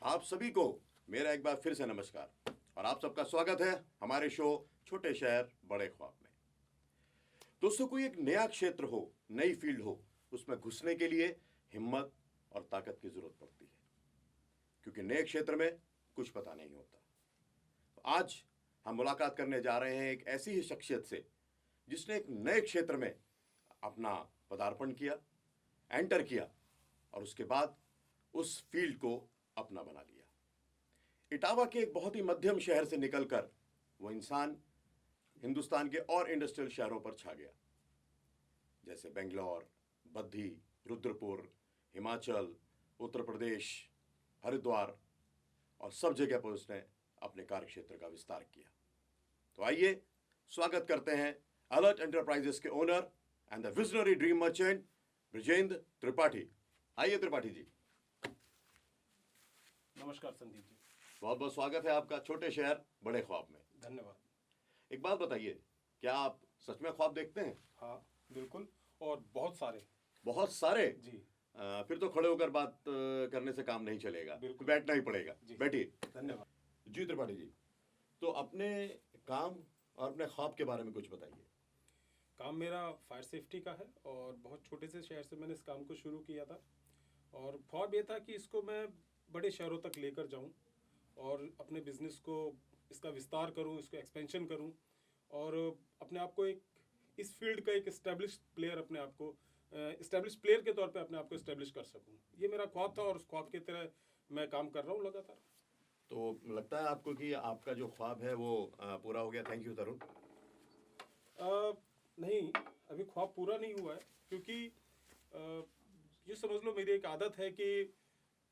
आप सभी को मेरा एक बार फिर से नमस्कार और आप सबका स्वागत है हमारे शो छोटे शहर बड़े ख्वाब में। दोस्तों, कोई एक नया क्षेत्र हो, नई फील्ड हो, उसमें घुसने के लिए हिम्मत और ताकत की जरूरत पड़ती है, क्योंकि नए क्षेत्र में कुछ पता नहीं होता। तो आज हम मुलाकात करने जा रहे हैं एक ऐसी ही शख्सियत से जिसने एक नए क्षेत्र में अपना पदार्पण किया, एंटर किया और उसके बाद उस फील्ड को अपना बना लिया। इटावा के एक बहुत ही मध्यम शहर से निकलकर वो इंसान हिंदुस्तान के और इंडस्ट्रियल शहरों पर छा गया, जैसे बेंगलोर, बद्दी, रुद्रपुर, हिमाचल, उत्तर प्रदेश, हरिद्वार और सब जगह पर उसने अपने कार्यक्षेत्र का विस्तार किया। तो आइए स्वागत करते हैं अलर्ट एंटरप्राइजेस के owner and the visionary dream merchant Brajendra Tripathi. आइए त्रिपाठी जी। नमस्कार संदीप जी। बहुत बहुत स्वागत है आपका छोटे शहर बड़े ख्वाब में। धन्यवाद। एक बात बताइए, क्या आप सच में ख्वाब देखते हैं? हाँ बिल्कुल, और बहुत सारे। बहुत सारे जी। फिर तो खड़े होकर बात करने से काम नहीं चलेगा, बिल्कुल। बैठना ही पड़ेगा। बैठिए। धन्यवाद जी त्रिपाठी जी, तो अपने काम और अपने ख्वाब के बारे में कुछ बताइए। काम मेरा फायर सेफ्टी का है और बहुत छोटे से शहर से मैंने इस काम को शुरू किया था और ख्वाब ये था कि इसको मैं बड़े शहरों तक लेकर जाऊं और अपने बिजनेस को इसका विस्तार करूं, इसको एक्सपेंशन करूं और अपने आप को एक इस फील्ड का एक इस्टेब्लिश प्लेयर अपने आप को इस्टेब्लिश प्लेयर के तौर पे अपने आप को इस्टेब्लिश कर सकूं। ये मेरा ख्वाब था और उस ख्वाब की तरह मैं काम कर रहा हूँ लगातार। तो लगता है आपको कि आपका जो ख्वाब है वो पूरा हो गया? थैंक यू तरुण। नहीं, अभी ख्वाब पूरा नहीं हुआ है, क्योंकि ये समझ लो मेरी एक आदत है कि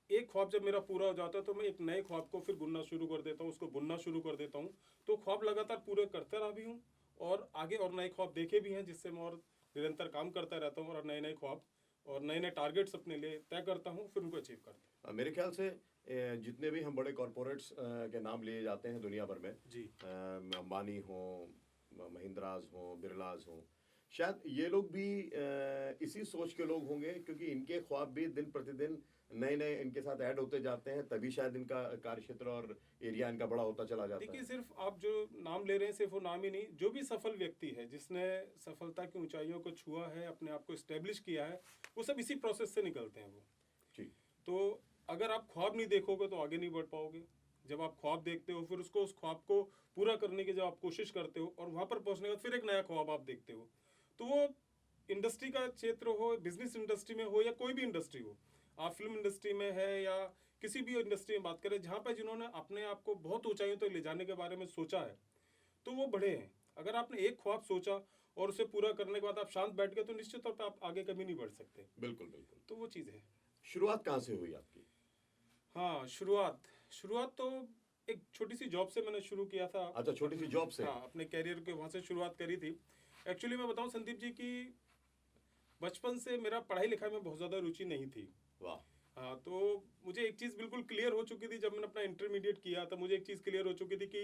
एक ख्वाब जब मेरा पूरा हो जाता है तो मैं एक नए ख्वाब को फिर बुनना शुरू कर देता हूँ, उसको बुनना शुरू कर देता हूँ। तो ख्वाब लगातार पूरे करता रहा भी हूँ और आगे और नए ख्वाब देखे भी हैं, जिससे मैं और निरंतर काम करता रहता हूँ और नए नए ख्वाब और नए नए टारगेट्स अपने लिए तय करता हूँ, फिर उनको अचीव करता हूँ। मेरे ख्याल से जितने भी हम बड़े कॉरपोरेट्स के नाम लिए जाते हैं दुनिया भर में, जी। अंबानी हो, महिंद्राज हो, बिरलाज हो, शायद ये लोग भी इसी सोच के लोग होंगे, क्योंकि इनके ख्वाब भी दिन प्रतिदिन नए नए इनके साथ ऐड होते जाते हैं, तभी शायद इनका कार्यक्षेत्र और एरिया इनका बड़ा होता चला जाता है। देखिए, सिर्फ आप जो नाम ले रहे हैं सिर्फ वो नाम ही नहीं, जो भी सफल व्यक्ति है जिसने सफलता की ऊंचाइयों को छुआ है, अपने आप को एस्टेब्लिश किया है, वो सब इसी प्रोसेस से निकलते हैं वो। जी। तो अगर आप ख्वाब नहीं देखोगे तो आगे नहीं बढ़ पाओगे। जब आप ख्वाब देखते हो, फिर उसको उस ख्वाब को पूरा करने की जब आप कोशिश करते हो और वहां पर पहुंचने के बाद फिर एक नया ख्वाब आप देखते हो, तो वो इंडस्ट्री का क्षेत्र हो, बिजनेस इंडस्ट्री में हो या कोई भी इंडस्ट्री हो, आप फिल्म इंडस्ट्री में है या किसी भी इंडस्ट्री में बात करें, जहाँ पे जिन्होंने अपने आप को बहुत ऊंचाइयों तक ले जाने के बारे में सोचा है, तो वो बड़े हैं। अगर आपने एक ख्वाब सोचा और उसे पूरा करने के बाद आप शांत बैठ गए, तो निश्चित तौर पर आप आगे कभी नहीं बढ़ सकते। बिल्कुल बिल्कुल। तो वो चीज़ है। शुरुआत कहाँ से हुई आपकी? हाँ, शुरुआत तो एक छोटी सी जॉब से मैंने शुरू किया था। अच्छा, छोटी सी जॉब से? हाँ, अपने कैरियर के वहाँ से शुरुआत करी थी। एक्चुअली मैं बताऊँ संदीप जी कि बचपन से मेरा पढ़ाई लिखाई में बहुत ज़्यादा रुचि नहीं थी। वाह। हाँ, तो मुझे एक चीज़ बिल्कुल क्लियर हो चुकी थी जब मैंने अपना इंटरमीडिएट किया था। मुझे एक चीज़ क्लियर हो चुकी थी कि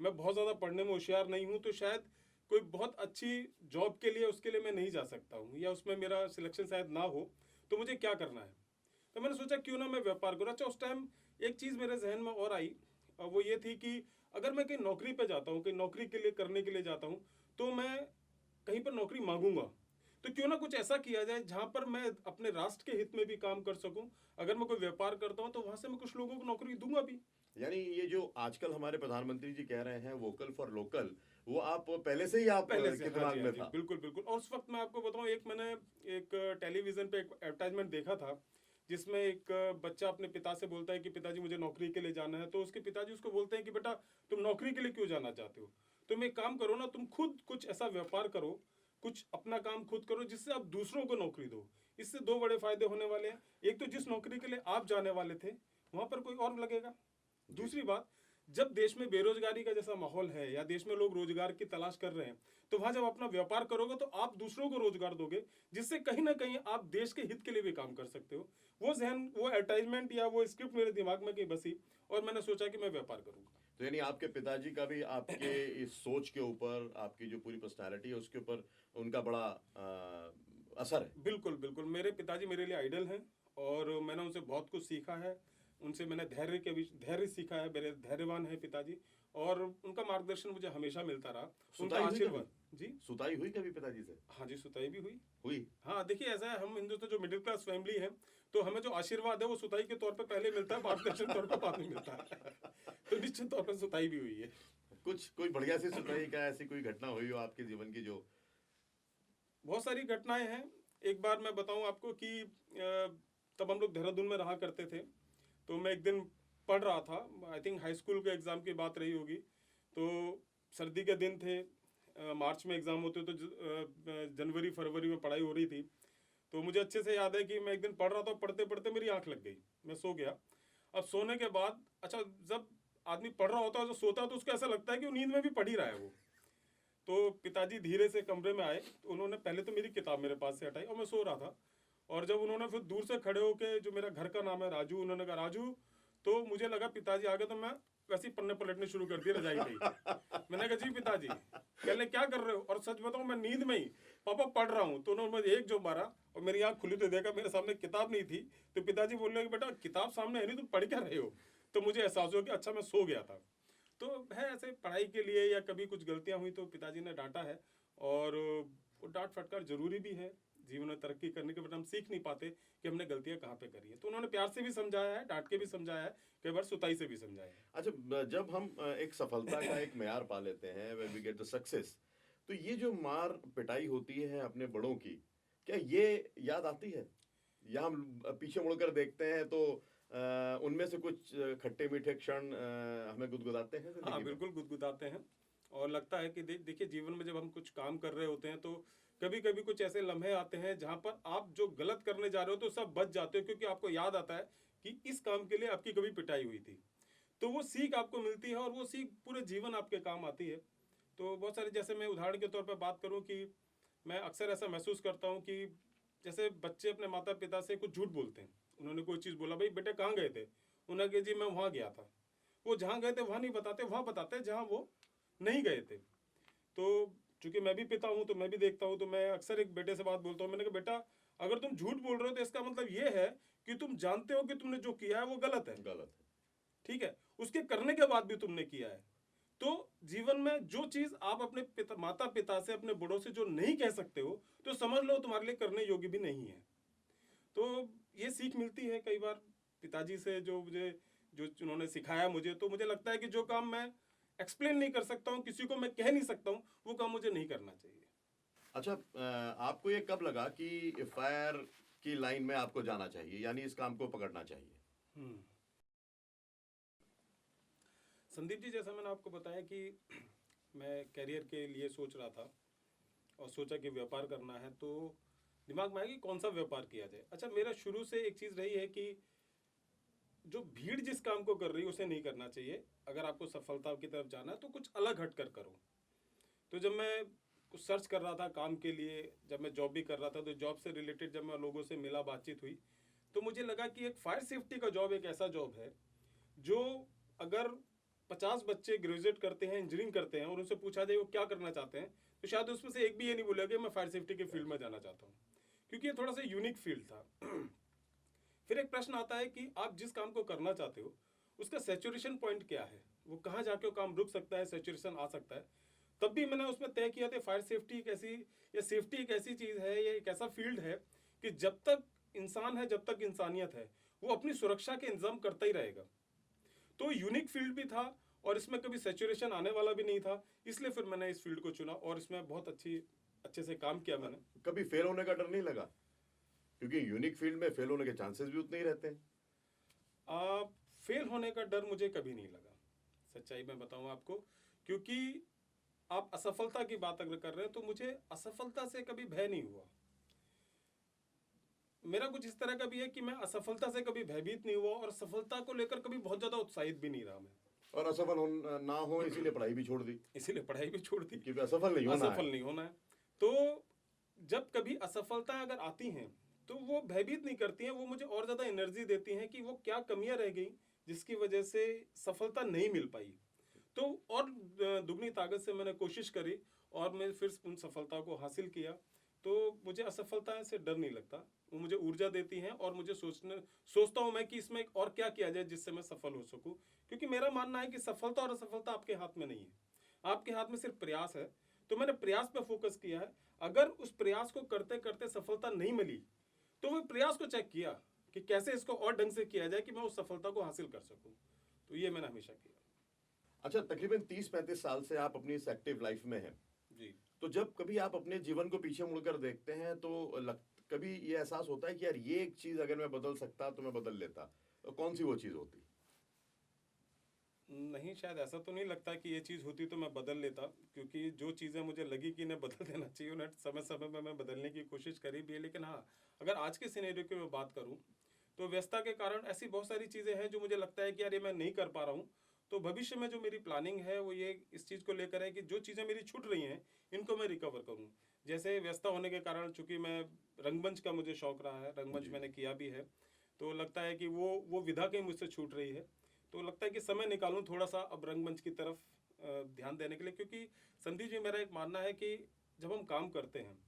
मैं बहुत ज़्यादा पढ़ने में होशियार नहीं हूँ, तो शायद कोई बहुत अच्छी जॉब के लिए उसके लिए मैं नहीं जा सकता हूँ, या उसमें मेरा सिलेक्शन शायद ना हो। तो मुझे क्या करना है? तो मैंने सोचा क्यों ना मैं व्यापार करूँ। अच्छा, उस टाइम एक चीज़ मेरे जहन में और आई, और वो ये थी कि अगर मैं कहीं नौकरी पे जाता हूँ, कहीं नौकरी के लिए करने के लिए जाता हूँ, तो मैं कहीं पर नौकरी मांगूंगा, तो क्यों ना कुछ ऐसा किया जाए जहां पर मैं अपने राष्ट्र के हित में भी काम कर सकूं। अगर मैं कोई व्यापार करता हूं तो वहां से मैं कुछ लोगों को नौकरी दूंगा भी। यानी ये जो आजकल हमारे प्रधानमंत्री जी कह रहे हैं वोकल फॉर लोकल, वो आप पहले से ही आप पहले से के दिमाग में था? बिल्कुल बिल्कुल। और उस वक्त मैं आपको बताऊं, मैंने एक टेलीविजन पे एक एडवर्टाइजमेंट देखा था, जिसमें एक बच्चा अपने पिता से बोलता है कि पिताजी मुझे नौकरी के लिए जाना है। तो उसके पिताजी उसको बोलते हैं कि बेटा, तुम नौकरी के लिए क्यों जाना चाहते हो? तुम एक काम करो ना, तुम खुद कुछ ऐसा व्यापार करो, कुछ अपना काम खुद करो जिससे आप दूसरों को नौकरी दो। इससे दो बड़े फायदे होने वाले हैं। एक तो जिस नौकरी के लिए आप जाने वाले थे वहां पर कोई और लगेगा। दूसरी बात, जब देश में बेरोजगारी का जैसा माहौल है या देश में लोग रोजगार की तलाश कर रहे हैं, तो वहां जब अपना व्यापार करोगे तो आप दूसरों को रोजगार दोगे, जिससे कहीं ना कहीं आप देश के हित के लिए भी काम कर सकते हो। वो एडवर्टाइजमेंट या वो स्क्रिप्ट मेरे दिमाग में कहीं बसी और मैंने सोचा कि मैं व्यापार करूंगा। तो यानी आपके पिताजी का भी आपके इस सोच के ऊपर, आपकी जो पूरी पर्सनालिटी है उसके ऊपर उनका बड़ा असर है? बिल्कुल बिल्कुल। मेरे पिताजी मेरे लिए आइडल हैं और मैंने उनसे बहुत कुछ सीखा है। उनसे मैंने धैर्य सीखा है। मेरे धैर्यवान है पिताजी, और उनका मार्गदर्शन मुझे हमेशा मिलता रहा, उनका सुताई हुई आशीर्वाद। कभी? जी सुताई हुई कभी पिताजी से? हाँ जी, सुताई भी हुई। हुई। हाँ देखिए, ऐसा है, हम हिंदुस्तान जो मिडिल क्लास फैमिली है, तो हमें जो आशीर्वाद है वो सुताई के तौर पे पहले मिलता है, मार्गदर्शन तौर पे बाद में मिलता है। तो निश्चित तौर पर सुताई भी हुई है। कुछ कोई बढ़िया सी सुताई का ऐसी कोई घटना हुई हो आपके जीवन की जो? बहुत सारी घटनाएं हैं। एक बार मैं बताऊं आपको कि तब हम लोग देहरादून में रहा करते थे, तो मैं एक दिन पढ़ रहा था, आई थिंक हाई स्कूल के एग्ज़ाम की बात रही होगी। तो सर्दी के दिन थे, मार्च में एग्ज़ाम होते, तो जनवरी फरवरी में पढ़ाई हो रही थी। तो मुझे अच्छे से याद है कि मैं एक दिन पढ़ रहा था, पढ़ते पढ़ते मेरी आंख लग गई, मैं सो गया। अब सोने के बाद, अच्छा, जब आदमी पढ़ रहा होता है, जो सोता है, तो उसको ऐसा लगता है कि वो नींद में भी पढ़ ही रहा है वो। तो पिताजी धीरे से कमरे में आए, तो उन्होंने पहले तो मेरी किताब मेरे पास से हटाई, और मैं सो रहा था। और जब उन्होंने फिर दूर से खड़े होके, जो मेरा घर का नाम है राजू, उन्होंने कहा राजू, तो मुझे लगा पिताजी आ गए, तो मैं वैसे ही पन्ने पलटने शुरू कर दिए रजाई में ही। मैंने कहा जी पिताजी। कहने क्या कर रहे हो? और सच बताऊं, मैं नींद में ही, पापा पढ़ रहा हूँ। तो उन्होंने मुझे एक जो मारा, और मेरी आँख खुली तो देखा मेरे सामने किताब नहीं थी। तो पिताजी बोल रहे कि बेटा किताब सामने है नहीं, तुम पढ़ क्या रहे हो? तो मुझे एहसास हुआ कि अच्छा मैं सो गया था। तो है ऐसे, पढ़ाई के लिए या कभी कुछ गलतियां हुई तो पिताजी ने डांटा है, और वो डांट फटकार जरूरी भी है। जीवन में तरक्की करने के बाद हम सीख नहीं पाते कि हमने गलतियां कहाँ पे करी है। तो उन्होंने प्यार से भी समझाया है, डांट के भी समझाया है, कई बार सुताई से भी समझाया है। अच्छा, जब हम एक सफलता का एक म्यार पा लेते हैं, when we get the success, तो ये जो मार पिटाई होती है अपने बड़ों की, क्या ये याद आती है? या हम पीछे मुड़कर देखते हैं तो उनमें से कुछ खट्टे मीठे क्षण हमें गुदगुदाते हैं जिंदगी हाँ में? बिल्कुल गुदगुदाते हैं। और लगता है कि देखिए, जीवन में जब हम कुछ काम कर रहे होते हैं, तो कभी कभी कुछ ऐसे लम्हे आते हैं जहाँ पर आप जो गलत करने जा रहे हो तो सब बच जाते हो, क्योंकि आपको याद आता है कि इस काम के लिए आपकी कभी पिटाई हुई थी। तो वो सीख आपको मिलती है, और वो सीख पूरे जीवन आपके काम आती है। तो बहुत सारे, जैसे मैं उदाहरण के तौर पर बात करूं, कि मैं अक्सर ऐसा महसूस करता हूं कि जैसे बच्चे अपने माता पिता से कुछ झूठ बोलते हैं। उन्होंने कोई चीज़ बोला, भाई बेटे कहाँ गए थे? उन्होंने कहा जी मैं वहाँ गया था। वो जहाँ गए थे वहाँ नहीं बताते, वहाँ बताते जहाँ वो नहीं गए थे। तो चूंकि मैं भी पिता हूँ, तो मैं भी देखता हूँ, तो मैं अक्सर एक बेटे से बात बोलता हूँ। मैंने कहा बेटा, अगर तुम झूठ बोल रहे हो तो इसका मतलब ये है कि तुम जानते हो कि तुमने जो किया है वो गलत है। गलत है। ठीक है, उसके करने के बाद भी तुमने किया है। तो जीवन में जो चीज आप अपने माता पिता से, अपने बड़ों से जो नहीं कह सकते हो, तो समझ लो तुम्हारे लिए करने योग्य भी नहीं है। तो ये सीख मिलती है कई बार पिताजी से, जो मुझे, जो उन्होंने सिखाया मुझे। तो मुझे लगता है कि जो काम मैं एक्सप्लेन नहीं कर सकता हूँ, किसी को मैं कह नहीं सकता हूँ, वो काम मुझे नहीं करना चाहिए। अच्छा, आपको ये कब लगा कि फायर की लाइन में आपको जाना चाहिए, यानी इस काम को पकड़ना चाहिए? संदीप जी, जैसा मैंने आपको बताया कि मैं करियर के लिए सोच रहा था, और सोचा कि व्यापार करना है, तो दिमाग में आया कि कौन सा व्यापार किया जाए। अच्छा, मेरा शुरू से एक चीज़ रही है कि जो भीड़ जिस काम को कर रही है उसे नहीं करना चाहिए। अगर आपको सफलता की तरफ जाना है तो कुछ अलग हट कर करो। तो जब मैं कुछ सर्च कर रहा था काम के लिए, जब मैं जॉब भी कर रहा था, तो जॉब से रिलेटेड जब मैं लोगों से मिला, बातचीत हुई, तो मुझे लगा कि एक फायर सेफ्टी का जॉब एक ऐसा जॉब है जो, अगर 50 बच्चे ग्रेजुएट करते हैं, इंजीनियरिंग करते हैं, और उनसे पूछा जाए वो क्या करना चाहते हैं, तो शायद उसमें से एक भी ये नहीं बोलेगा कि मैं फायर सेफ्टी के फील्ड में जाना चाहता हूँ, क्योंकि ये थोड़ा सा यूनिक फील्ड था। फिर एक प्रश्न आता है कि आप जिस काम को करना चाहते हो उसका सैचुरेशन पॉइंट क्या है, वो कहाँ जाके वो काम रुक सकता है, सैचुरेशन आ सकता है। तब भी मैंने उसमें तय किया था, फायर सेफ्टी एक ऐसी, या सेफ्टी एक ऐसी चीज़ है, ये एक ऐसा फील्ड है कि जब तक इंसान है, जब तक इंसानियत है, वो अपनी सुरक्षा के इंतजाम करता ही रहेगा। तो यूनिक फील्ड भी था, और इसमें कभी सैचुरेशन आने वाला भी नहीं था, इसलिए फिर मैंने इस फील्ड को चुना, और इसमें बहुत अच्छे से काम किया मैंने। कभी फेल होने का डर नहीं लगा? क्योंकि यूनिक फील्ड में फेल होने के चांसेस भी उतने ही रहते हैं। फेल होने का डर मुझे कभी नहीं लगा, सच्चाई में बताऊं आपको, क्योंकि आप असफलता की बात अगर कर रहे हैं तो मुझे असफलता से कभी भय नहीं हुआ। मेरा कुछ इस तरह का भी है कि मैं असफलता से कभी भयभीत नहीं हुआ, और सफलता को लेकर कभी बहुत ज्यादा उत्साहित भी नहीं रहा मैं। और असफल ना हो इसीलिए पढ़ाई भी छोड़ दी? इसीलिए पढ़ाई भी छोड़ दी, क्योंकि असफल नहीं होना असफल है। नहीं होना है। तो जब कभी असफलता अगर आती हैं तो वो भयभीत नहीं करती हैं, वो मुझे और ज़्यादा एनर्जी देती हैं कि वो क्या कमियां रह गई जिसकी वजह से सफलता नहीं मिल पाई। तो और दुगनी ताकत से मैंने कोशिश करी, और मैं फिर उन सफलता को हासिल किया। तो मुझे असफलता से डर नहीं लगता। वो मुझे ऊर्जा देती हैं और मुझे सोचता हूँ मैं कि इसमें और क्या किया जाए जिससे मैं सफल हो सकूं। क्योंकि मेरा मानना है कि सफलता और असफलता आपके हाथ में नहीं है, आपके हाथ में सिर्फ प्रयास है। तो मैंने प्रयास पे फोकस किया है। अगर उस प्रयास को करते करते सफलता नहीं मिली तो मैं प्रयास को चेक किया कि कैसे इसको और ढंग से किया जाए कि मैं उस सफलता को हासिल कर सकूं। तो ये मैंने हमेशा किया। अच्छा, तकरीबन 30-35 साल से आप अपनी इस एक्टिव लाइफ में हैं। जी। तो जब कभी आप अपने जीवन को पीछे मुड़कर देखते हैं तो कभी ये एहसास होता है कि यार ये एक चीज अगर मैं बदल सकता तो मैं बदल लेता, तो कौन सी वो चीज होती? नहीं, शायद ऐसा तो नहीं लगता कि ये चीज़ होती तो मैं बदल लेता, क्योंकि जो चीज़ें मुझे लगी कि इन्हें बदल देना चाहिए उन्हें समय समय में मैं बदलने की कोशिश करी भी है। लेकिन हाँ, अगर आज के सिनेरियो की मैं बात करूँ तो व्यस्तता के कारण ऐसी बहुत सारी चीज़ें हैं जो मुझे लगता है कि यार ये मैं नहीं कर पा रहा हूँ। तो भविष्य में जो मेरी प्लानिंग है वो ये इस चीज़ को लेकर है कि जो चीज़ें मेरी छूट रही हैं इनको मैं रिकवर करूँ। जैसे व्यस्तता होने के कारण, चूंकि मैं रंगमंच का मुझे शौक रहा है, रंगमंच जी। मैंने किया भी है, तो लगता है कि वो विधा कहीं मुझसे छूट रही है। तो लगता है कि समय निकालूं थोड़ा सा अब रंगमंच की तरफ ध्यान देने के लिए। क्योंकि संदीप जी, मेरा एक मानना है कि जब हम काम करते हैं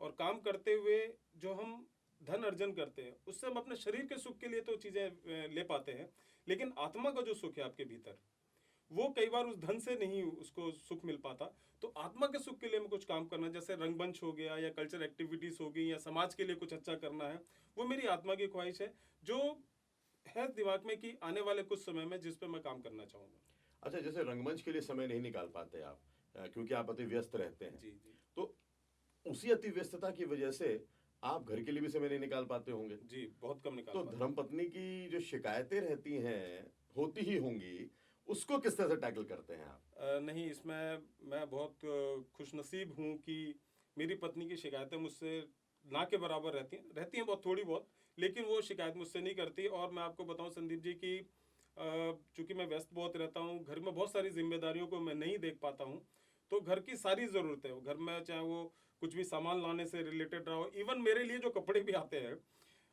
और काम करते हुए जो हम धन अर्जन करते हैं उससे हम अपने शरीर के सुख के लिए तो चीज़ें ले पाते हैं, लेकिन आत्मा का जो सुख है आपके भीतर, वो कई बार उस धन से नहीं उसको सुख मिल पाता। तो आत्मा के सुख के लिए हमें कुछ काम करना है, जैसे रंगमंच हो गया या कल्चर एक्टिविटीज़ हो गई या समाज के लिए कुछ अच्छा करना है। वो मेरी आत्मा की ख्वाहिश है जो है दिमाग में कि आने वाले कुछ समय में जिस पे मैं काम करना चाहूँगा। अच्छा, जैसे रंगमंच के लिए समय नहीं निकाल पाते आप, क्योंकि आप अति व्यस्त रहते हैं। जी जी। तो उसी अति व्यस्तता की वजह से आप घर के लिए भी समय नहीं निकाल पाते होंगे। जी, बहुत कम निकाल तो पाता हूँ। धर्मपत्नी की जो शिकायतें रहती हैं, होती ही होंगी, उसको किस तरह से टैकल करते हैं आप? नहीं, इसमें मैं बहुत खुशनसीब हूँ कि मेरी पत्नी की शिकायतें मुझसे ना के बराबर रहती हैं बहुत थोड़ी बहुत, लेकिन वो शिकायत मुझसे नहीं करती। और मैं आपको बताऊँ संदीप जी कि चूंकि मैं व्यस्त बहुत रहता हूँ, घर में बहुत सारी जिम्मेदारियों को मैं नहीं देख पाता हूँ, तो घर की सारी ज़रूरतें, वो घर में चाहे वो कुछ भी सामान लाने से रिलेटेड रहा हो, इवन मेरे लिए जो कपड़े भी आते हैं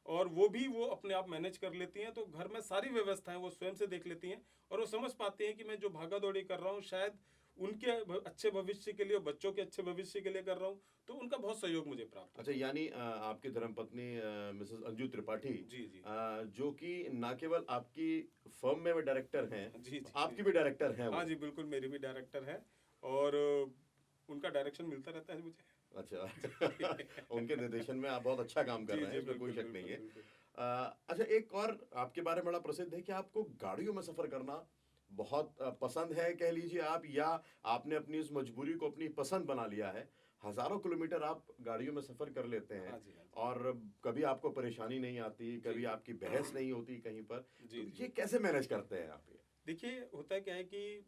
और वो भी वो अपने आप मैनेज कर लेती हैं। तो घर में सारी व्यवस्थाएं वो स्वयं से देख लेती हैं और वो समझ पाती हैं कि मैं जो भागा दौड़ी कर रहा हूँ शायद उनके अच्छे भविष्य के लिए और बच्चों के अच्छे भविष्य के लिए कर रहा हूँ। तो उनका बहुत सहयोग मुझे प्राप्त अच्छा, यानी आपकी धर्मपत्नी मिसेस अंजू त्रिपाठी, जी जी जो कि ना केवल आपकी फर्म में वो डायरेक्टर हैं, जी जी आपकी जी। भी डायरेक्टर हैं वो। हाँ जी, बिल्कुल, मेरी भी डायरेक्टर है और उनका डायरेक्शन मिलता रहता है मुझे। अच्छा। जी उनके निर्देशन में आप बहुत अच्छा काम कर जी रहे हैं, जी, इसमें कोई बिल्कुल शक नहीं बिल्कुल है। बिल्कुल। अच्छा, एक और आपके बारे में बड़ा प्रसिद्ध है कि आपको गाड़ियों में सफर करना बहुत पसंद है, कह लीजिए आप, या आपने अपनी इस मजबूरी को अपनी पसंद बना लिया है। हजारों किलोमीटर आप गाड़ियों में सफर कर लेते हैं हाँ जी हाँ जी। और कभी आपको परेशानी नहीं आती, जी कभी जी आपकी बहस नहीं होती कहीं पर। जी तो जी। ये कैसे मैनेज करते हैं आप ये? देखिए, होता क्या है कि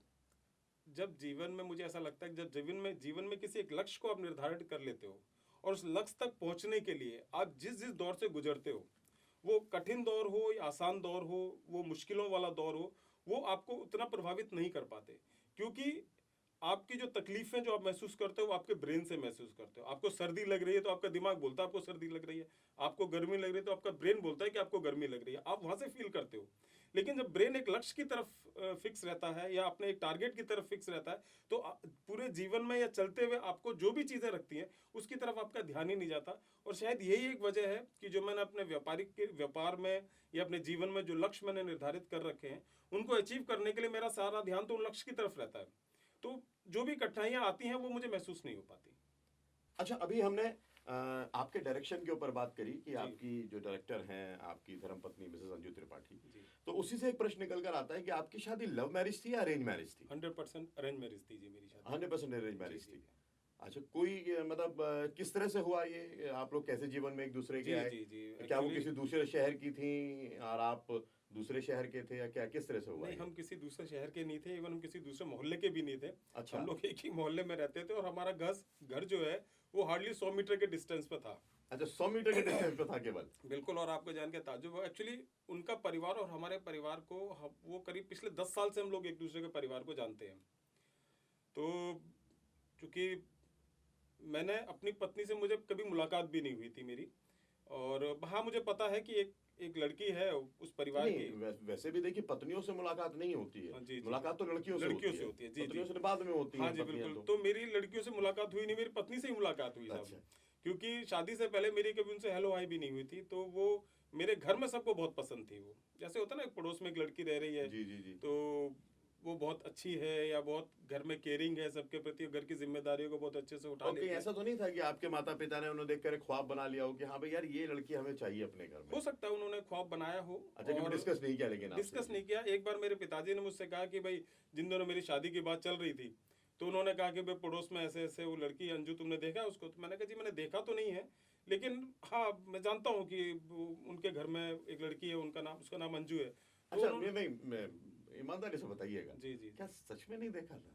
जब जीवन में, मुझे ऐसा लगता है कि जब जीवन में किसी एक लक्ष्य को आप निर्धारित कर लेते हो और उस लक्ष्य तक पहुंचने के लिए आप जिस जिस दौर से गुजरते हो, वो कठिन दौर हो या आसान दौर हो, वो मुश्किलों वाला दौर हो, वो आपको उतना प्रभावित नहीं कर पाते। क्योंकि आपकी जो तकलीफें जो आप महसूस करते हो वो आपके ब्रेन से महसूस करते हो। आपको सर्दी लग रही है तो आपका दिमाग बोलता है आपको सर्दी लग रही है, आपको गर्मी लग रही है तो आपका ब्रेन बोलता है कि आपको गर्मी लग रही है, आप वहां से फील करते हो। लेकिन जब ब्रेन एक लक्ष्य की तरफ फिक्स रहता है या अपने एक टारगेट की तरफ फिक्स रहता है, तो पूरे जीवन में या चलते हुए आपको जो भी चीज़ें रखती हैं उसकी तरफ आपका ध्यान ही नहीं जाता। और शायद यही एक वजह है कि जो मैंने अपने व्यापार में या अपने जीवन में जो लक्ष्य मैंने निर्धारित कर रखे हैं उनको अचीव करने के लिए मेरा सारा ध्यान तो उन लक्ष्य की तरफ रहता है। तो जो भी कठिनाइयाँ आती हैं वो मुझे महसूस नहीं हो पाती। अच्छा, अभी हमने आपके डायरेक्शन के ऊपर बात करी कि जी आपकी जो डायरेक्टर हैं आपकी धर्मपत्नी मिसेस अंजू त्रिपाठी। जी। तो उसी से एक प्रश्न निकल कर आता है कि आपकी शादी लव मैरिज थी या अरेंज मैरिज थी? 100% अरेंज मैरिज थी जी मेरी शादी। 100% अरेंज जी मैरिज जी थी। अच्छा, कोई मतलब किस तरह से हुआ ये? आप लोग कैसे जीवन में एक दूसरे के जी आए? जी जी। क्या वो एक्चुअली किसी दूसरे शहर की थी और आप दूसरे शहर के थे, या क्या, किस तरह से हुआ नहीं, ये? हम किसी दूसरे शहर के नहीं थे, इवन हम किसी दूसरे मोहल्ले के भी नहीं थे। अच्छा। हम लोग एक ही मोहल्ले में रहते थे और हमारा घर जो है वो हार्डली 100 मीटर के डिस्टेंस पे था। अच्छा, 100 मीटर के डिस्टेंस पे था केवल? बिल्कुल। और आपको जान के ताज्जुब हो, एक्चुअली उनका परिवार और हमारे परिवार को वो करीब पिछले 10 साल से हम लोग एक दूसरे के परिवार को जानते हैं। तो चूंकि मैंने अपनी पत्नी से, मुझे कभी मुलाकात भी नहीं हुई थी मेरी, और हाँ मुझे पता है कि एक लड़की है उस परिवार नहीं, की। वैसे भी देखिए, पत्नियों से मुलाकात नहीं होती है। हाँ जी जी। मुलाकात तो लड़कियों से लड़कियों होती से है। होती है जी जी। पत्नियों से बाद में होती हाँ है जी पत्नियां बिल्कुल। तो। तो मेरी लड़कियों से मुलाकात हुई नहीं, मेरी पत्नी से ही मुलाकात हुई साहब। अच्छा। क्योंकि शादी से पहले मेरी कभी उनसे हेलो हाय भी नहीं हुई थी, तो वो मेरे घर में सबको बहुत पसंद थी। वो जैसे होता है ना, एक पड़ोस में एक लड़की रह रही है जी जी जी। तो वो बहुत अच्छी है या बहुत घर में केयरिंग है सबके प्रति, घर की जिम्मेदारियों को बहुत अच्छे से उठा और कहीं लेती है। ऐसा तो नहीं था कि आपके माता पिता ने उन्हें देखकर एक ख्वाब बना लिया हो कि हाँ भाई यार ये लड़की हमें चाहिए अपने घर में? हो सकता है उन्होंने ख्वाब बनाया हो। अच्छा, कभी और डिस्कस नहीं किया लेकिन आपसे? डिस्कस नहीं किया। एक बार मेरे पिताजी ने मुझसे कहा कि भाई, जिन दिनों मेरी शादी की बात चल रही थी, तो उन्होंने कहा कि भाई पड़ोस में ऐसे ऐसे वो लड़की अंजू, तुमने देखा है उसको? तो मैंने कहा जी मैंने देखा तो नहीं है, लेकिन हाँ मैं जानता हूँ कि उनके घर में एक लड़की है, उसका नाम अंजू है। तो अच्छा, उन्होंने ईमानदारी से बताइएगा, जी जी क्या सच में नहीं देखा था?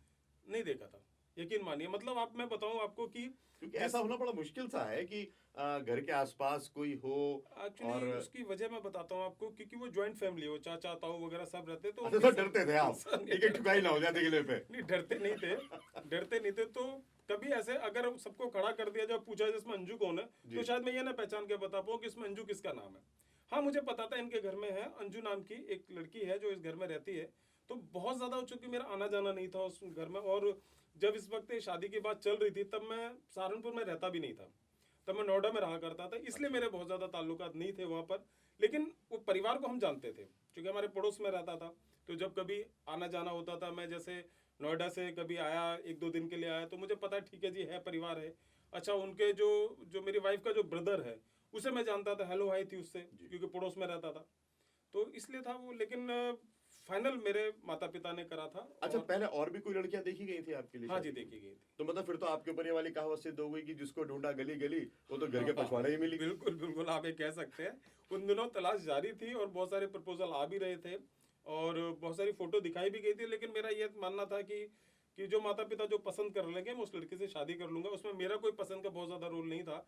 नहीं देखा था, यकीन मानिए। मतलब आप, मैं बताऊं आपको कि क्योंकि ऐसा होना बड़ा मुश्किल सा है कि घर के आसपास कोई हो। एक्चुअली और उसकी वजह मैं बताता हूँ आपको, क्योंकि वो जॉइंट फैमिली है, वो चाचा ताऊ वगैरह सब रहते, तो अच्छा, उनके तो डरते थे आप नहीं, एक एक ठुकाई ना हो जाए दिखने पे? नहीं डरते नहीं थे, डरते नहीं थे। तो कभी ऐसे अगर सबको खड़ा कर दिया, जब पूछा जिसमें अंजू कौन है, जी। तो शायद मैं ये ना पहचान के बता पाऊँ कि इसमें अंजू किसका नाम है। हाँ मुझे पता था इनके घर में है अंजू नाम की एक लड़की है जो इस घर में रहती है। तो बहुत ज्यादा हो चुकी, मेरा आना जाना नहीं था उस घर में। और जब इस वक्त शादी की बात चल रही थी, तब मैं सहारनपुर में रहता भी नहीं था, तब मैं नोएडा में रहा करता था, इसलिए मेरे बहुत ज्यादा ताल्लुकात नहीं थे वहाँ पर। लेकिन वो परिवार को हम जानते थे, क्योंकि हमारे पड़ोस में रहता था। तो जब कभी आना जाना होता था, मैं जैसे नोएडा से कभी आया, एक दो दिन के लिए आया, तो मुझे पता है ठीक है जी है, परिवार है। अच्छा, उनके जो जो मेरी वाइफ का जो ब्रदर है, उसे मैं जानता था, हेलो हाय थी उससे, क्योंकि पड़ोस में रहता था, तो इसलिए था वो। लेकिन फाइनल मेरे माता पिता ने करा था। अच्छा, और पहले और भी कोई लड़कियां देखी गई थी आपके लिए? हाँ जी, शादी में? देखी गई थी। तो मतलब फिर तो आपके ऊपर ये वाली कहावत सिद्ध हो गई कि जिसको ढूंढा गली गली वो तो घर के हाँ, पछवाड़े ही मिली। बिल्कुल बिल्कुल, आप ये कह सकते हैं। उन दिनों तलाश जारी थी और बहुत सारे प्रपोजल आ भी रहे थे और बहुत सारी फोटो दिखाई भी गई थी। लेकिन मेरा ये मानना था कि जो माता पिता जो पसंद कर लेंगे, मैं उस लड़की से शादी कर लूंगा। उसमें मेरा कोई पसंद का बहुत ज्यादा रोल नहीं था।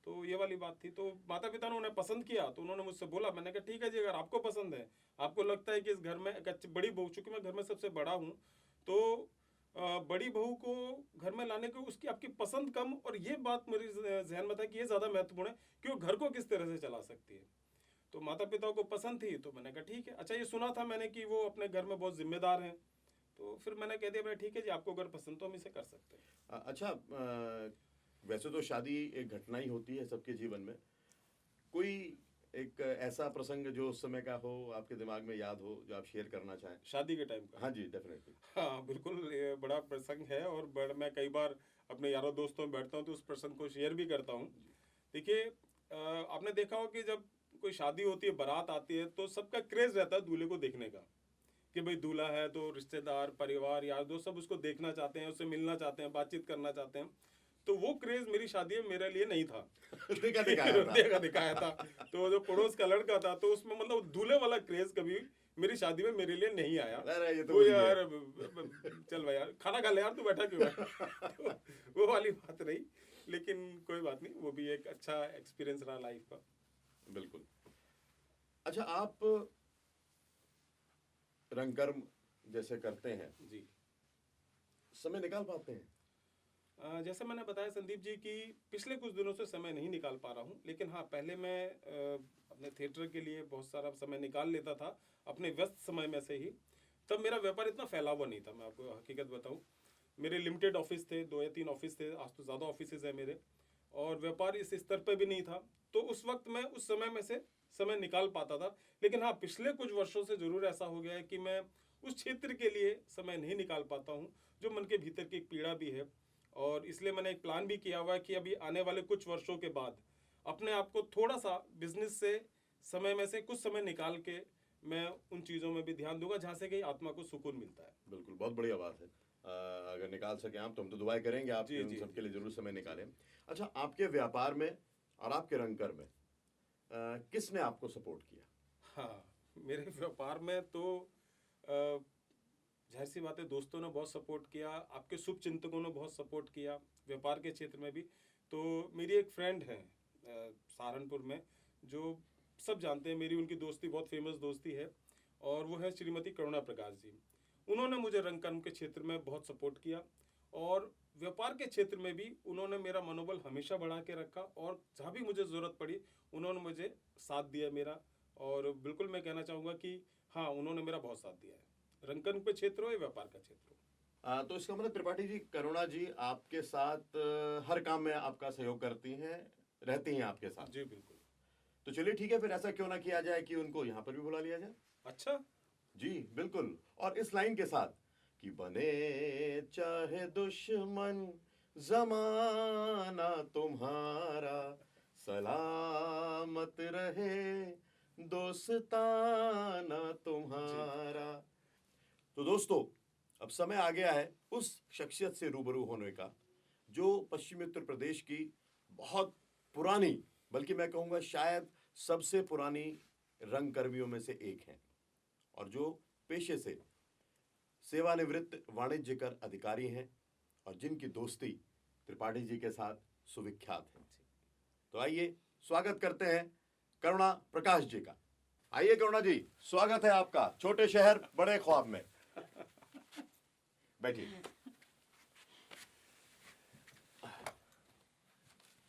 तो ये वाली बात थी। तो माता पिता ने उन्हें पसंद किया, तो उन्होंने मुझसे बोला, मैंने कहा ठीक है जी, अगर आपको पसंद है, आपको लगता है कि इस घर में एक अच्छी बड़ी बहू, चूंकि मैं घर में सबसे बड़ा हूँ, तो बड़ी बहू को घर में लाने को उसकी आपकी पसंद कम, और ये बात मेरे जहन में था कि ये ज्यादा महत्वपूर्ण है कि वो घर को किस तरह से चला सकती है। तो माता पिता को पसंद थी, तो मैंने कहा ठीक है। अच्छा, ये सुना था मैंने कि वो अपने घर में बहुत जिम्मेदार हैं, तो फिर मैंने कह दिया भाई ठीक है जी, आपको अगर पसंद तो हम इसे कर सकते हैं। अच्छा, वैसे तो शादी एक घटना ही होती है सबके जीवन में। कोई एक ऐसा प्रसंग जो उस समय का हो, आपके दिमाग में याद हो, जो आप शेयर करना चाहें? शादी के टाइम का? हाँ जी, डेफिनेटली। हाँ बिल्कुल, ये बड़ा प्रसंग है। और मैं कई बार अपने यारों दोस्तों में बैठता हूँ तो उस प्रसंग को शेयर भी करता हूँ। देखिए, आपने देखा हो कि जब कोई शादी होती है, बारात आती है, तो सबका क्रेज रहता है दूल्हे को देखने का, कि भाई दूल्हा है तो रिश्तेदार, परिवार, यार दोस्त सब उसको देखना चाहते हैं, उससे मिलना चाहते हैं, बातचीत करना चाहते हैं। तो वो क्रेज मेरी शादी में मेरे लिए नहीं था। देखा दिखाया था। देखा दिखाया था। तो जो पड़ोस का लड़का था, तो उसमें मतलब दूल्हे वाला क्रेज कभी मेरी शादी में मेरे लिए नहीं आया। अरे ये तो वो वही है। यार चल भाई यार, खाना खा ले यार, तू बैठा क्यों है? तो वो वाली बात रही। लेकिन कोई बात नहीं, वो भी एक अच्छा एक्सपीरियंस रहा लाइफ का। बिल्कुल। अच्छा, आप रंगकर्म जैसे करते हैं, जी, समय निकाल पाते हैं? जैसे मैंने बताया संदीप जी कि पिछले कुछ दिनों से समय नहीं निकाल पा रहा हूँ। लेकिन हाँ, पहले मैं अपने थिएटर के लिए बहुत सारा समय निकाल लेता था, अपने व्यस्त समय में से ही। तब मेरा व्यापार इतना फैला हुआ नहीं था, मैं आपको हकीकत बताऊँ। मेरे लिमिटेड ऑफिस थे, 2 या 3 ऑफिस थे, आज तो ज़्यादा ऑफिस है मेरे, और व्यापार इस स्तर पर भी नहीं था। तो उस वक्त मैं उस समय में से समय निकाल पाता था। लेकिन हाँ, पिछले कुछ वर्षों से ज़रूर ऐसा हो गया है कि मैं उस क्षेत्र के लिए समय नहीं निकाल पाता हूँ, जो मन के भीतर की एक पीड़ा भी है। और इसलिए मैंने एक प्लान भी किया हुआ है कि अभी आने वाले कुछ वर्षों के बाद अपने आप को थोड़ा सा बिजनेस से समय में से कुछ समय निकाल के मैं उन चीज़ों में भी ध्यान दूंगा जहाँ से कि आत्मा को सुकून मिलता है। बिल्कुल, बहुत बढ़िया बात है। अगर निकाल सके आप तो हम तो दुआएं करेंगे आप जी उन जी सबके लिए जरूर समय निकालें। अच्छा, आपके व्यापार में और आपके रंगकर में किसने आपको सपोर्ट किया? हाँ, मेरे व्यापार में तो अ, जाहिर सी बात है, दोस्तों ने बहुत सपोर्ट किया, आपके शुभ चिंतकों ने बहुत सपोर्ट किया, व्यापार के क्षेत्र में भी। तो मेरी एक फ्रेंड है सहारनपुर में, जो सब जानते हैं, मेरी उनकी दोस्ती बहुत फेमस दोस्ती है, और वो है श्रीमती करुणा प्रकाश जी। उन्होंने मुझे रंगकर्म के क्षेत्र में बहुत सपोर्ट किया, और व्यापार के क्षेत्र में भी उन्होंने मेरा मनोबल हमेशा बढ़ा के रखा, और जहाँ भी मुझे ज़रूरत पड़ी उन्होंने मुझे साथ दिया मेरा। और बिल्कुल मैं कहना चाहूँगा कि हाँ, उन्होंने मेरा बहुत साथ दिया है, रंगकर्म के क्षेत्र हो या व्यापार का क्षेत्र हो। तो इसका मतलब त्रिपाठी जी, करुणा जी आपके साथ हर काम में आपका सहयोग करती हैं, रहती हैं आपके साथ। जी बिल्कुल। तो चलिए ठीक है, फिर ऐसा क्यों ना किया जाए कि उनको यहाँ पर भी बुला लिया जाए। अच्छा। जी बिल्कुल, और इस लाइन के साथ कि बने चाहे दुश्मन जमाना तुम्हारा, सलामत रहे दोस्ताना तुम्हारा। तो दोस्तों, अब समय आ गया है उस शख्सियत से रूबरू होने का जो पश्चिमी उत्तर प्रदेश की बहुत पुरानी, बल्कि मैं कहूँगा शायद सबसे पुरानी रंगकर्मियों में से एक हैं, और जो पेशे से सेवानिवृत्त वाणिज्यकर अधिकारी हैं, और जिनकी दोस्ती त्रिपाठी जी के साथ सुविख्यात है। तो आइए स्वागत करते हैं करुणा प्रकाश जी का। आइए करुणा जी, स्वागत है आपका छोटे शहर बड़े ख्वाब में। बैठिए।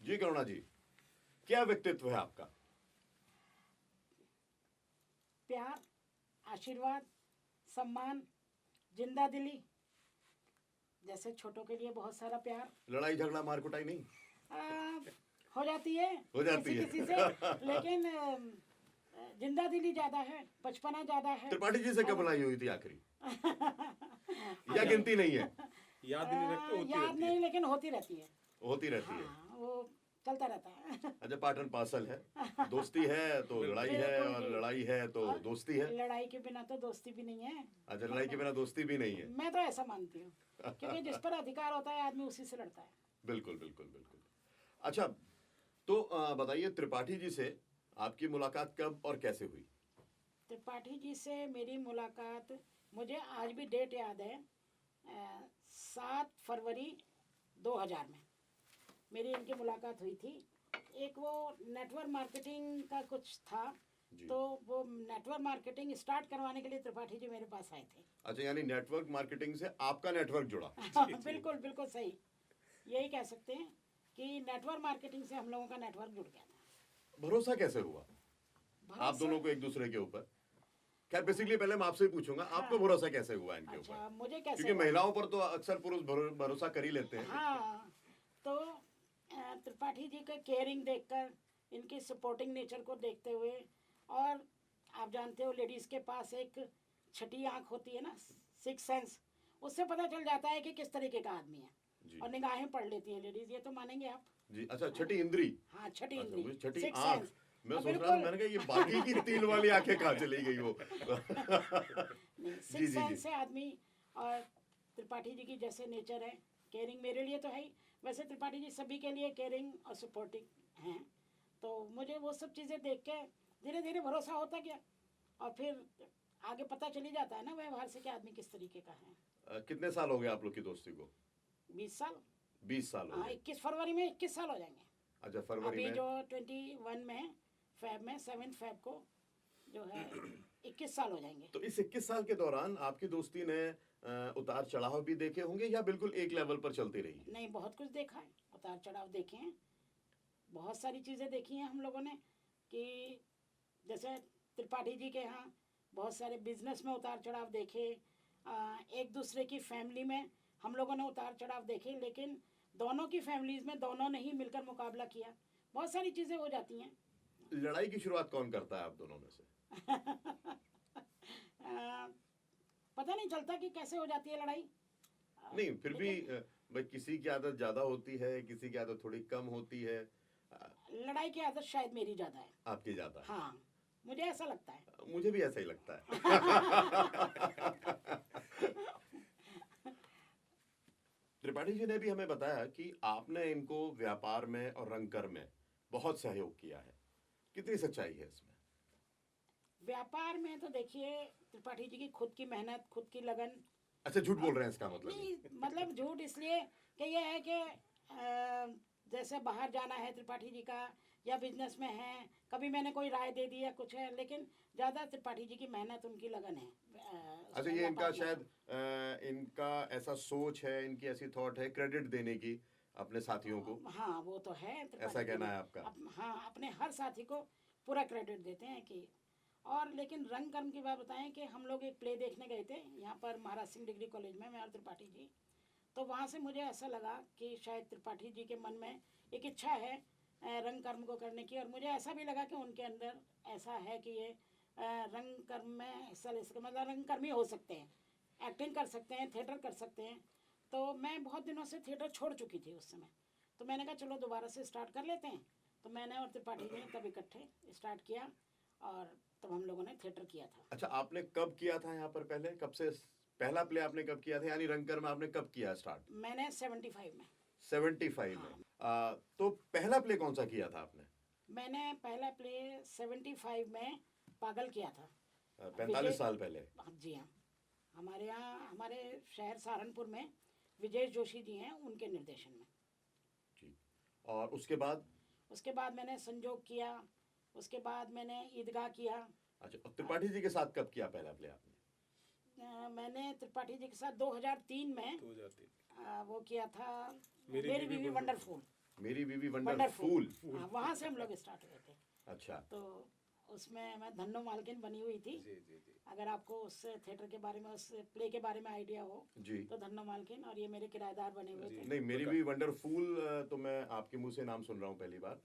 जी करुणा जी, क्या व्यक्तित्व है आपका? प्यार, आशीर्वाद, सम्मान, जिंदा दिली, जैसे छोटों के लिए बहुत सारा प्यार लड़ाई झगड़ा मार कुटाई नहीं? हो जाती है, हो जाती है। किसी से, लेकिन जिंदा दिली ज्यादा है, बचपना ज्यादा है। त्रिपाठी जी से कब लड़ाई हुई थी आखिरी? या गिनती नहीं है? याद नहीं रखते, होती याद रहती नहीं, है। लेकिन होती रहती है। होती रहती है। हाँ, वो चलता रहता है। अच्छा, पार्ट एंड पार्सल है, दोस्ती है तो लड़ाई है, बिल्कुल और जी। लड़ाई है तो और दोस्ती है। लड़ाई के बिना तो दोस्ती भी नहीं है। अच्छा, लड़ाई के बिना दोस्ती भी नहीं है। मैं तो ऐसा मानती हूँ, क्योंकि जिस पर अधिकार होता है आदमी उसी से लड़ता है। बिल्कुल बिल्कुल बिल्कुल। अच्छा, तो बताइए त्रिपाठी जी से आपकी मुलाकात कब और कैसे हुई? त्रिपाठी जी से मेरी मुलाकात, मुझे आज भी डेट याद है, 7 फरवरी 2000 में मेरी इनकी मुलाकात हुई थी। एक वो नेटवर्क मार्केटिंग का कुछ था, तो वो नेटवर्क मार्केटिंग स्टार्ट करवाने के लिए त्रिपाठी जी मेरे पास आए थे। अच्छा, यानी नेटवर्क मार्केटिंग से आपका नेटवर्क जुड़ा। बिल्कुल बिल्कुल सही, यही कह सकते हैं कि नेटवर्क मार्केटिंग से हम लोगों का नेटवर्क जुड़ गया था। भरोसा कैसे हुआ आप दोनों को एक दूसरे के ऊपर? खैर बेसिकली पहले मैं आपसे ही पूछूंगा, आपको भरोसा कैसे हुआ इनके ऊपर? अच्छा, मुझे कैसे क्योंकि हुआ? महिलाओं पर तो अक्सर पुरुष भरोसा कर ही लेते हैं। हाँ, तो त्रिपाठी जी का केयरिंग देखकर, इनकी सपोर्टिंग नेचर को देखते हुए, और आप जानते हो लेडीज के पास एक छठी आंख होती है ना, सिक्स सेंस, उससे पता चल जाता है कि किस तरीके का आदमी है, जी। और निगाहें पढ़ लेती हैं लेडीज, ये तो मानेंगे आप। जी। अच्छा, छठी इंद्री। हाँ, छठी अच्छा, इंद्री, मुझे छठी सिक्स आंख, सेंस। मैं हाँ, सोच रहा था, बिल्कुल। मैंने कहा ये बाकी की तीन वाली आंखें कहाँ चली गई वो। नहीं, जी सिक्स जी जी। सेंस से आदमी, और त्रिपाठी जी की जैसे नेचर है, केयरिंग मेरे लिए तो है ही, वैसे त्रिपाठी जी सभी के लिए केयरिंग और सपोर्टिंग हैं। तो मुझे वो सब चीज़ें देख के धीरे धीरे भरोसा होता गया, और फिर आगे पता चली जाता है ना व्यवहार से कि आदमी किस तरीके का है। कितने साल हो गए आप लोग की दोस्ती को? 20 साल। 20 साल हो हाँ, गए। 21 फरवरी में 21 साल हो जाएंगे। अच्छा, फरवरी अभी में। जो 21 में, फैब में, 7 फैब को जो है 21 साल हो जाएंगे। तो इस 21 साल के दौरान आपकी दोस्ती ने उतार चढ़ाव भी देखे होंगे, या बिल्कुल एक लेवल पर चलती रही? नहीं, बहुत कुछ देखा है, उतार चढ़ाव देखे हैं, बहुत सारी चीज़ें देखी हैं हम लोगों ने, कि जैसे त्रिपाठी जी के यहाँ बहुत सारे बिजनेस में उतार चढ़ाव देखे, एक दूसरे की फैमिली में हम लोगों ने उतार चढ़ाव देखे, लेकिन दोनों की फैमिलीज में दोनों ने ही मिलकर मुकाबला किया, बहुत सारी चीज़ें हो जाती हैं। लड़ाई की शुरुआत कौन करता है आप दोनों में से? पता नहीं चलता कि कैसे हो जाती है लड़ाई। नहीं, फिर भी लेकिन भाई किसी की आदत ज्यादा होती है, किसी की आदत थोड़ी कम होती है। लड़ाई की आदत शायद मेरी ज़्यादा है। आपकी ज्यादा है? हाँ, मुझे ऐसा लगता है। मुझे भी ऐसा ही लगता है। त्रिपाठी जी ने भी हमें बताया कि आपने इनको व्यापार में और रंगकर में बहुत सहयोग किया है, कितनी सच्चाई है इसमें? व्यापार में तो देखिए, त्रिपाठी जी की खुद की मेहनत, खुद की लगन। अच्छा, झूठ बोल रहे हैं इसका मतलब? नहीं, मतलब झूठ इसलिए कि ये है कि जैसे बाहर जाना है त्रिपाठी जी का, या बिजनेस में है, कभी मैंने कोई राय दे दी या कुछ है, लेकिन ज़्यादा त्रिपाठी जी की मेहनत, उनकी लगन है। अच्छा, ये इनका शायद इनका ऐसा सोच है, इनकी ऐसी थॉट है क्रेडिट देने की अपने साथियों को। हाँ, वो तो है त्रिपाठी ऐसा जी कहना ने है आपका? हाँ, अपने हर साथी को पूरा क्रेडिट देते हैं कि, और लेकिन रंग कर्म की बात बताएं कि हम लोग एक प्ले देखने गए थे यहाँ पर महाराज सिंह डिग्री कॉलेज में, मैं और त्रिपाठी जी। तो वहाँ से मुझे ऐसा लगा कि शायद त्रिपाठी जी के मन में एक इच्छा है रंग कर्म को करने की, और मुझे ऐसा भी लगा कि उनके अंदर ऐसा है कि ये रंग कर्म में हिस्सा ले सकते, मतलब रंग कर्मी हो सकते हैं, एक्टिंग कर सकते हैं, थिएटर कर सकते हैं। तो मैं बहुत दिनों से थिएटर छोड़ चुकी थी उस समय, तो मैंने कहा चलो दोबारा से स्टार्ट कर लेते हैं। तो मैंने और त्रिपाठी जी ने तब इकट्ठे स्टार्ट किया और तब हम लोगों ने थिएटर किया था। अच्छा, आपने कब किया था यहाँ पर पहले, कब से पहला प्ले आपने कब किया था, यानी रंगकर में आपने कब किया स्टार्ट? मैंने 75 में। 75 में। तो पहला प्ले कौन सा किया था आपने? मैंने पहला प्ले 75 में पागल किया था। 45 साल पहले। जी हाँ, हमारे यहाँ हमारे शहर सहारनपुर में विजय जोशी जी हैं, उनके निर्देशन में। जी। और उसके बाद मैंने संजोग किया, उसके बाद मैंने ईदगाह किया। अच्छा, और त्रिपाठी जी के साथ कब किया पहला प्ले आपने? मैंने त्रिपाठी जी के साथ 2003 में 2003 वो किया था, मेरी बीवी वंडरफुल। मेरी बीवी वंडरफुल। वहाँ से हम लोग स्टार्ट हुए थे। अच्छा। तो उसमें मैं धन्नो मालकिन बनी हुई थी। जी जी जी। अगर आपको उस थिएटर के बारे में, उस प्ले के बारे में आइडिया हो जी। तो धन्नो मालकिन, और ये मेरे किराएदार बने हुए थे। नहीं, मेरी भी वंडरफुल तो मैं आपके मुंह से नाम सुन रहा हूँ पहली बार।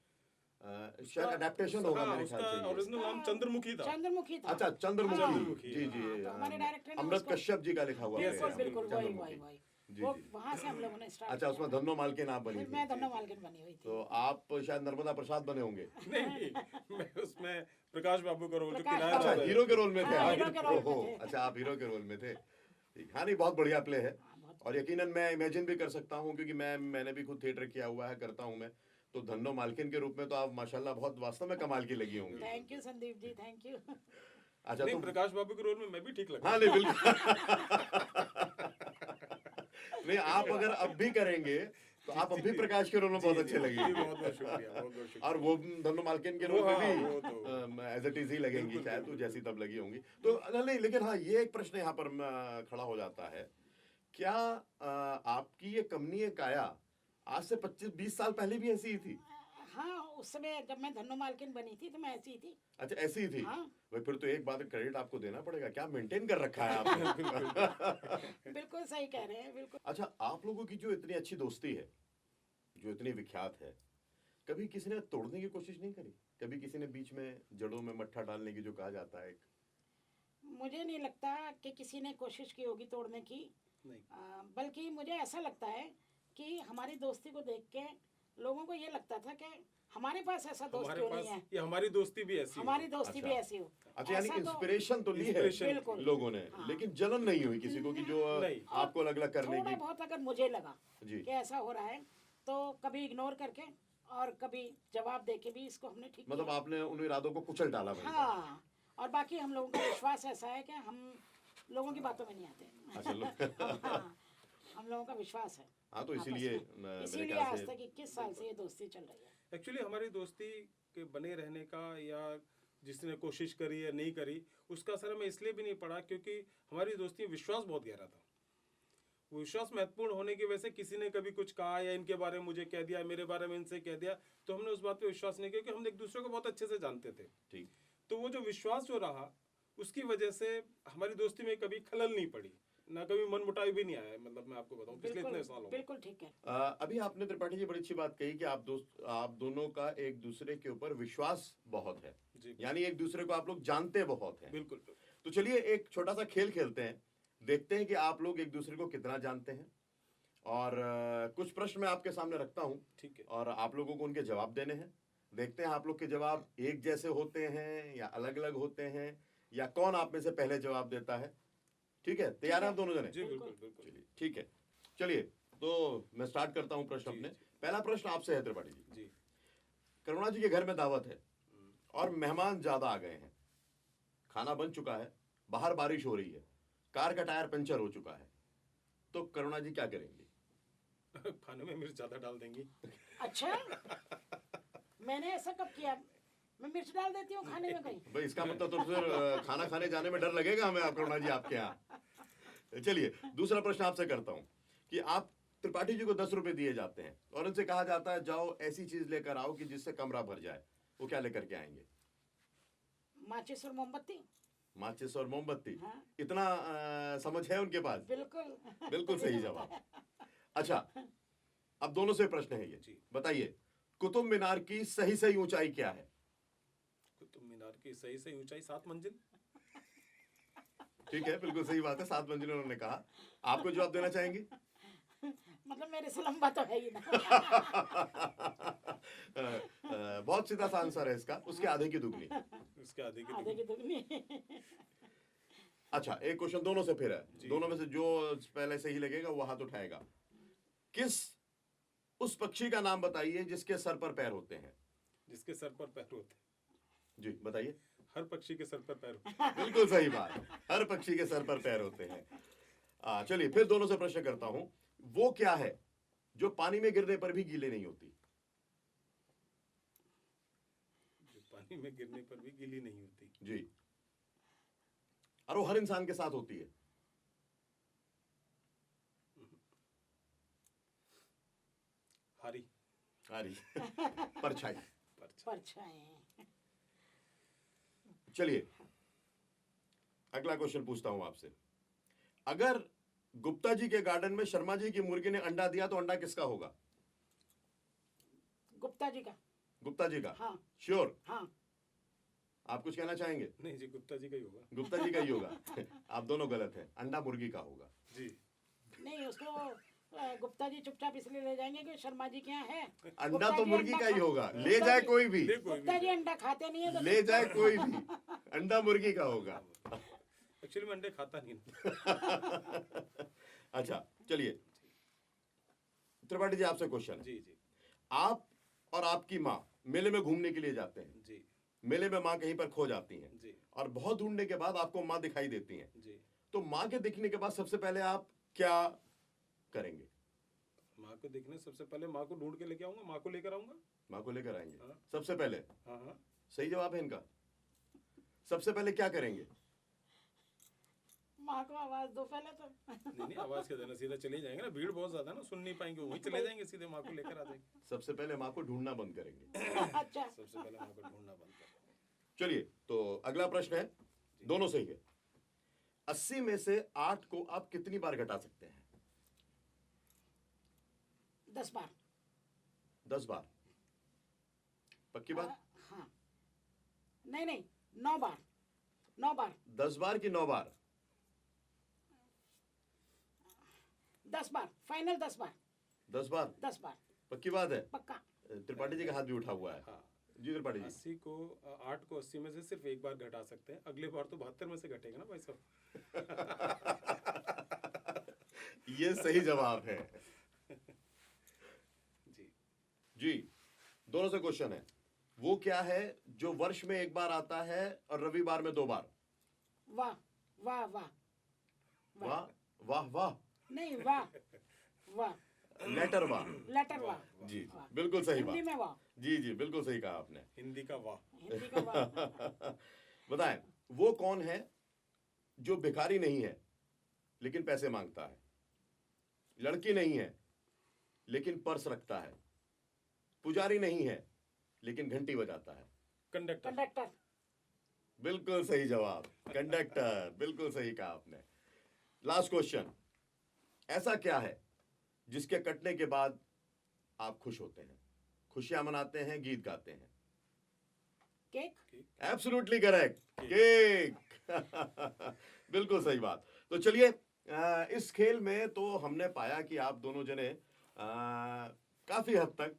शायद अडेप्टेशन होगा मेरे ख्याल से ये। ओरिजिनल नाम चंद्रमुखी था। चंद्रमुखी था। अच्छा, चंद्रमुखी। जी जी। तो हमारे डायरेक्टर ने अमृत उसको- कश्यप जी का लिखा हुआ है। बिल्कुल बिल्कुल, वही चंद्रमुखी। वही जी, वो जी। वहाँ से हम लोगों ने स्टार्ट अच्छा, उसमें धन्नो मालकिन आप बनी फिर थी। मैं धन्नो मालकिन बनी हुई थी। तो आप शायद नर्मदा प्रसाद बने होंगे। नहीं, मैं उसमें प्रकाश बाबू का रोल जो प्रकाश किराया अच्छा, बाबू। था। हीरो के रोल में थे हाँ, आप? हीरो के रोल में ओहो, थे। अच्छा, आप हीरो के रोल में थे। ठीक। हाँ, नहीं, बहुत बढ़िया प्ले है। बहुत- और यकीनन मैं इमेजिन भी कर सकता हूँ, क्योंकि मैंने भी खुद थिएटर किया हुआ है, करता हूँ मैं। तो धन्नो मालकिन के रूप में तो आप माशाल्लाह बहुत वास्तव में कमाल की लगी होंगी। Thank you Sandeep ji, thank you. अच्छा, नहीं, तो प्रकाश बाबू के रोल में मैं भी ठीक लगा। हाँ, नहीं, बिल्कुल। नहीं, आप अगर अब भी करेंगे तो आप अब भी प्रकाश के रोल में बहुत अच्छे लगेंगे। बहुत बहुत शुक्रिया, बहुत बहुत शुक्रिया। और वो धन्नो मालकिन के रोल वो में हाँ, भी वो तो- एज इट इज ही लगेंगी बिल्कुल, शायद, तो बिल्कुल, जैसी तब लगी होंगी। तो नहीं, लेकिन हाँ, ये एक प्रश्न यहाँ पर खड़ा हो जाता है, क्या आपकी ये कमनीय काया आज से 25-20 साल पहले भी ऐसी ही थी? हाँ, उस समय जब मैं धन्नो मालकिन बनी थी तो मैं ऐसी ही थी। अच्छा, ऐसी ही थी। हाँ। भाई, फिर तो एक बात क्रेडिट आपको देना पड़ेगा, क्या मेंटेन कर रखा है आपने। बिल्कुल सही कह रहे हैं, बिल्कुल। अच्छा, आप लोगों की जो इतनी अच्छी दोस्ती है, जो इतनी विख्यात है, कभी किसी ने तोड़ने की कोशिश नहीं करी? कभी किसी ने बीच में जड़ों में मट्ठा डालने की, जो कहा जाता है एक? मुझे नहीं लगता कि किसी ने कोशिश की होगी तोड़ने की। नहीं। बल्कि मुझे ऐसा लगता है कि हमारी दोस्ती को देख के लोगों को ये लगता था कि हमारे पास ऐसा दोस्त हमारे क्यों पास नहीं है, ये हमारी दोस्ती भी ऐसी हमारी है। दोस्ती भी अच्छा। ऐसी हो। अच्छा, यानी ऐसा तो- इंस्पिरेशन तो ली है Inspiration, बिल्कुल। लोगों ने, हाँ। लेकिन जलन नहीं हुई किसी को कि जो नहीं। आपको अलग अलग करने थोड़ा की। बहुत अगर मुझे लगा जी। कि ऐसा हो रहा है तो कभी इग्नोर करके और कभी जवाब देके भी इसको हमने ठीक मतलब किया। आपने उन इरादों को कुचल डाला भाई। हाँ, और बाकी हम लोगों का विश्वास ऐसा है कि हम लोगों की बातों में नहीं आते। अच्छा, हाँ, हम लोगों का विश्वास है। हाँ, तो आपस इसीलिए में। मेरे इसीलिए ख्याल आज से तक 21 साल से ये दोस्ती चल रही है। एक्चुअली हमारी दोस्ती के बने रहने का, या जिसने कोशिश करी या नहीं करी, उसका असर हमें इसलिए भी नहीं पड़ा क्योंकि हमारी दोस्ती में विश्वास बहुत गहरा था। वो विश्वास महत्वपूर्ण होने की वजह से किसी ने कभी कुछ कहा या इनके बारे में मुझे कह दिया, मेरे बारे में इनसे कह दिया, तो हमने उस बात पे विश्वास नहीं किया, क्योंकि हम एक दूसरे को बहुत अच्छे से जानते थे। ठीक। तो वो जो विश्वास जो रहा, उसकी वजह से हमारी दोस्ती में कभी खलल नहीं पड़ी, ना कभी मन मुटाव भी नहीं आया। मतलब मैं आपको बताऊं, पिछले इतने सालों में। बिल्कुल ठीक है। अभी आपने त्रिपाठी जी बड़ी अच्छी बात कही कि आप दोनों का एक दूसरे के ऊपर विश्वास बहुत है, जी, यानी एक दूसरे को आप लोग जानते बहुत हैं। बिल्कुल। तो चलिए एक छोटा सा खेल खेलते हैं, देखते हैं कि आप लोग एक दूसरे को कितना जानते हैं। और कुछ प्रश्न मैं आपके सामने रखता हूं, ठीक है। और आप लोगों को उनके जवाब देने हैं। देखते हैं आप लोग के जवाब एक जैसे होते हैं या अलग अलग होते हैं, या कौन आप में से पहले जवाब देता है। ठीक है, तैयार हैं आप दोनों जने? जी बिल्कुल बिल्कुल। चलिए, ठीक है। चलिए, तो मैं स्टार्ट करता हूं प्रश्न जी, अपने। जी। पहला प्रश्न आपसे है त्रिपाठी जी। जी। करुणा जी के घर में दावत है और मेहमान ज्यादा आ गए हैं, खाना बन चुका है, बाहर बारिश हो रही है, कार का टायर पंचर हो चुका है, तो करुणा जी क्या करेंगी? खाने में मिर्च ज्यादा डाल देंगी। अच्छा, मैंने ऐसा कब किया? मैं मिर्च डाल देती हूँ खाने में कहीं। भाई, इसका मतलब तो फिर खाना खाने जाने में डर लगेगा हमें आप करुणा जी आपके यहाँ। चलिए, दूसरा प्रश्न आपसे करता हूँ कि आप त्रिपाठी जी को 10 रुपए दिए जाते हैं और उनसे कहा जाता है जाओ ऐसी चीज लेकर आओ कि जिससे कमरा भर जाए, वो क्या लेकर के आएंगे? माचिस और मोमबत्ती। माचिस और मोमबत्ती। हाँ इतना समझ है उनके पास? बिल्कुल। बिल्कुल सही जवाब। अच्छा, अब दोनों से प्रश्न है ये, जी। बताइए कुतुब मीनार की सही सही ऊंचाई क्या है? कुतुब मीनार की सही सही ऊंचाई 7 मंजिल। ठीक है, बिल्कुल सही बात है, 7 मंजिल उन्होंने कहा। आपको जवाब देना चाहेंगे? मतलब मेरे से लंबा तो है ही ना। बहुत सीधा सा आंसर है इसका, उसके आधे की दुगनी। उसके आधे की आधे की दुगनी। अच्छा, एक क्वेश्चन दोनों से फिर है, जी। दोनों में से जो पहले सही लगेगा वो हाथ उठाएगा। किस उस पक्षी का नाम बताइए जिसके सर पर पैर होते हैं? जिसके सर पर पैर होते हैं। जी बताइए। हर पक्षी के सर पर पैर होते हैं। बिल्कुल सही बात, हर पक्षी के सर पर पैर होते हैं। चलिए फिर दोनों से प्रश्न करता हूं, वो क्या है जो पानी में गिरने पर भी गीले नहीं होती? जो पानी में गिरने पर भी गीली नहीं होती। जी, और वो हर इंसान के साथ होती है। हारी। हारी। परछाई। परछाई। चलिए अगला क्वेश्चन पूछता हूं आपसे। अगर गुप्ता जी के गार्डन में शर्मा जी की मुर्गी ने अंडा दिया तो अंडा किसका होगा? गुप्ता जी का। गुप्ता जी का? हाँ श्योर? हाँ। आप कुछ कहना चाहेंगे? नहीं जी, गुप्ता जी का ही होगा। गुप्ता जी का ही होगा। आप दोनों गलत हैं, अंडा मुर्गी का होगा। जी। नहीं उसको गुप्ता जी चुपचाप इसलिए ले जाएंगे कि शर्मा जी के यहाँ है। अंडा गुप्ता तो जी मुर्गी अंडा का ही खा- होगा, ले गुप्ता जाए जी- कोई भी, ले कोई गुप्ता जी भी। अंडा खाते नहीं है तो ले जाए कोई भी, अंडा मुर्गी का होगा। एक्चुअली मैं अंडे खाता नहीं। अच्छा चलिए, त्रिपाठी जी आपसे क्वेश्चन है। जी जी आप और आपकी माँ मेले में घूमने के लिए जाते हैं, जी मेले में माँ कहीं पर खो जाती हैं जी और बहुत ढूंढने के बाद आपको माँ दिखाई देती हैं, जी। तो माँ के दिखने के बाद सबसे पहले आप क्या करेंगे? माँ को देखने सबसे पहले माँ को ढूंढ के लेके आऊंगा, माँ को लेकर आऊंगा। माँ को लेकर आएंगे हाँ। सबसे पहले? हाँ हाँ। सही जवाब है इनका। सबसे पहले क्या करेंगे? माँ को आवाज दो पहले तो। नहीं नहीं, आवाज क्या देना, सीधा चले जाएंगे ना, भीड़ बहुत ज्यादा है ना, सुन नहीं पाएंगे, वहीं चले जाएंगे, सीधे माँ को लेकर आ जाएंगे। सबसे पहले माँ को ढूंढना बंद करेंगे। अच्छा सबसे पहले माँ को ढूंढना बंद कर। चलिए तो अगला प्रश्न है, दोनों सही है। 80 में से 8 को आप कितनी बार घटा सकते हैं? 10 बार। 10 बार? पक्की बात? हाँ नहीं नहीं 9 बार। 9 बार। 10 बार की 9 बार? 10 बार फाइनल। 10 बार। 10 बार? 10 बार पक्की बात है? पक्का। त्रिपाठी जी का हाथ भी उठा हुआ है। हाँ। जी त्रिपाठी जी। 80 को 8 को 80 में से सिर्फ एक बार घटा सकते हैं, अगले बार तो 72 में से घटेगा ना भाई साहब। ये सही जवाब है। जी। जी, दोनों से क्वेश्चन है, वो क्या है जो वर्ष में एक बार आता है और रविवार में 2 बार? वाह वाह वाह। वाह वाह वाह। नहीं वाह वाह। लेटर वाह। लेटर वाह। जी वाह। बिल्कुल सही हिंदी बात। में वाह। जी जी बिल्कुल सही कहा आपने। हिंदी का वाह। हिंदी का वाह। बताएं, वो कौन है जो भिखारी नहीं है लेकिन पैसे मांगता है, लड़की नहीं है लेकिन पर्स रखता है, पुजारी नहीं है लेकिन घंटी बजाता है? कंडक्टर। कंडक्टर। बिल्कुल सही जवाब, कंडक्टर। बिल्कुल सही कहा आपने। लास्ट क्वेश्चन, ऐसा क्या है जिसके कटने के बाद आप खुश होते हैं, खुशियां मनाते हैं, गीत गाते हैं? केक। Absolutely correct, cake. बिल्कुल सही बात। तो चलिए, इस खेल में तो हमने पाया कि आप दोनों जने काफी हद तक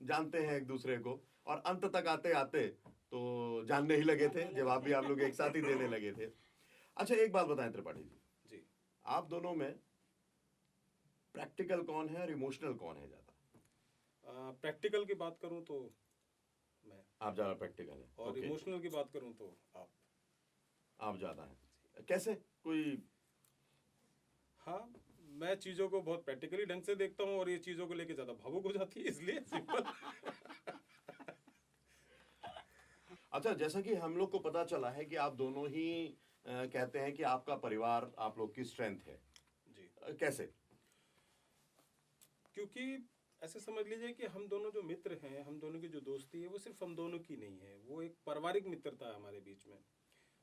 जानते हैं एक दूसरे को, और अंत तक आते आते तो जानने ही लगे थे, जवाब भी आप लोग एक साथ ही देने लगे थे। अच्छा एक बात बताएं त्रिपाठी जी, जी। आप दोनों में प्रैक्टिकल कौन है और इमोशनल कौन है ज्यादा? प्रैक्टिकल की बात करूं तो मैं, आप ज्यादा प्रैक्टिकल है और ओके। इमोशनल की बात करूं तो आप ज्यादा हैं, कैसे? कोई? हाँ, मैं चीजों को बहुत प्रैक्टिकली ढंग से देखता हूँ और ये चीजों को लेके ज्यादा भावुक हो जाती है, इसलिए सिंपल। अच्छा, जैसा कि हम लोग को पता चला है कि आप दोनों ही कहते हैं कि आपका परिवार आप लोग की स्ट्रेंथ है, जी। कैसे? क्योंकि ऐसे समझ लीजिए कि हम दोनों जो मित्र हैं, हम दोनों की जो दोस्ती है वो सिर्फ हम दोनों की नहीं है, वो एक पारिवारिक मित्रता है हमारे बीच में।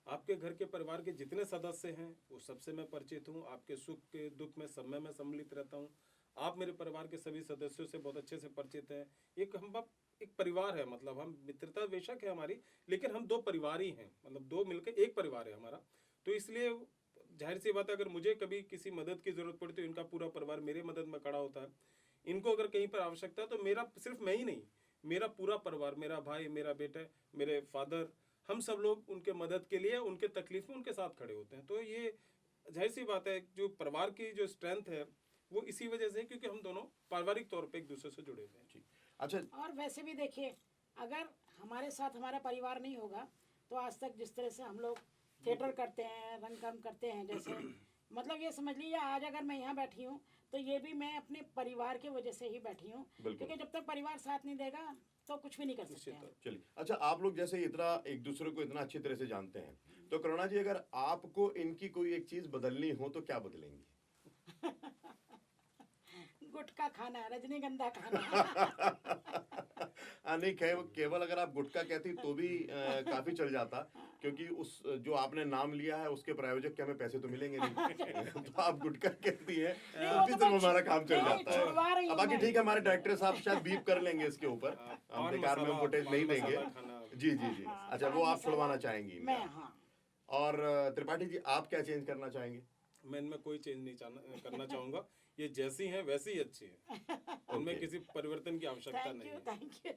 आपके घर के परिवार के जितने सदस्य हैं वो सबसे मैं परिचित हूँ, आपके सुख के दुख में सब में मैं सम्मिलित रहता हूँ। आप मेरे परिवार के सभी सदस्यों से बहुत अच्छे से परिचित हैं। एक परिवार है, मतलब हम मित्रता बेशक है हमारी, लेकिन हम दो परिवार ही हैं, मतलब दो मिलकर एक परिवार है हमारा। तो इसलिए जाहिर सी बात है, अगर मुझे कभी किसी मदद की जरूरत पड़ी तो इनका पूरा परिवार मेरे मदद में खड़ा होता है। इनको अगर कहीं पर आवश्यकता है तो मेरा सिर्फ मैं ही नहीं, मेरा पूरा परिवार, मेरा भाई, मेरा बेटा, मेरे फादर, हम सब लोग उनके मदद के लिए, उनके तकलीफ में उनके साथ खड़े होते हैं। तो ये जाहिर सी बात है, जो परिवार की जो स्ट्रेंथ है वो इसी वजह से है, क्योंकि हम दोनों पारिवारिक तौर पे एक दूसरे से जुड़े हुए हैं। ठीक। अच्छा, और वैसे भी देखिए, अगर हमारे साथ हमारा परिवार नहीं होगा तो आज तक जिस तरह से हम लोग थिएटर करते हैं, रंगकर्म करते हैं, जैसे मतलब ये समझ लीजिए आज अगर मैं यहाँ बैठी हूँ तो ये भी मैं अपने परिवार की वजह से ही बैठी हूँ, बिल्कुल। क्योंकि जब तक परिवार साथ नहीं देगा तो कुछ भी नहीं कर सकते निश्चित हैं। तौर चलिए, अच्छा, आप लोग जैसे इतना एक दूसरे को इतना अच्छी तरह से जानते हैं, तो करुणा जी, अगर आपको इनकी कोई एक चीज बदलनी हो तो क्या बदलेंगी? गुटखा खाना, रजनीगंधा खाना। नहीं, केवल अगर आप गुटखा कहती तो भी काफी चल जाता, क्योंकि उस जो आपने नाम लिया है उसके प्रायोजक के हमें पैसे तो मिलेंगे नहीं। तो आप गुटखा कहती है नहीं, तो वो भी तो सिर्फ मैं हमारा काम चल नहीं, जाता छुड़वा रही है। हूँ बाकी मैं। ठीक है, हमारे डायरेक्टर साहब शायद बीप कर लेंगे इसके ऊपर, हम पान बेकार में हम मसाला, फुटेज पान नहीं मसाला देंगे। खाना। जी जी जी। हाँ, अच्छा, पान वो आप मसाला छुड़वाना चाहेंगी मैं, इनका। हाँ। और त्रिपाठी जी, आप क्या चेंज करना चाहेंगे? मैं इनमें कोई चेंज नहीं करना चाहूंगा। ये जैसी हैं वैसी ही अच्छी है, उनमें Okay. किसी परिवर्तन की आवश्यकता थैंक नहीं यू, है। Thank you.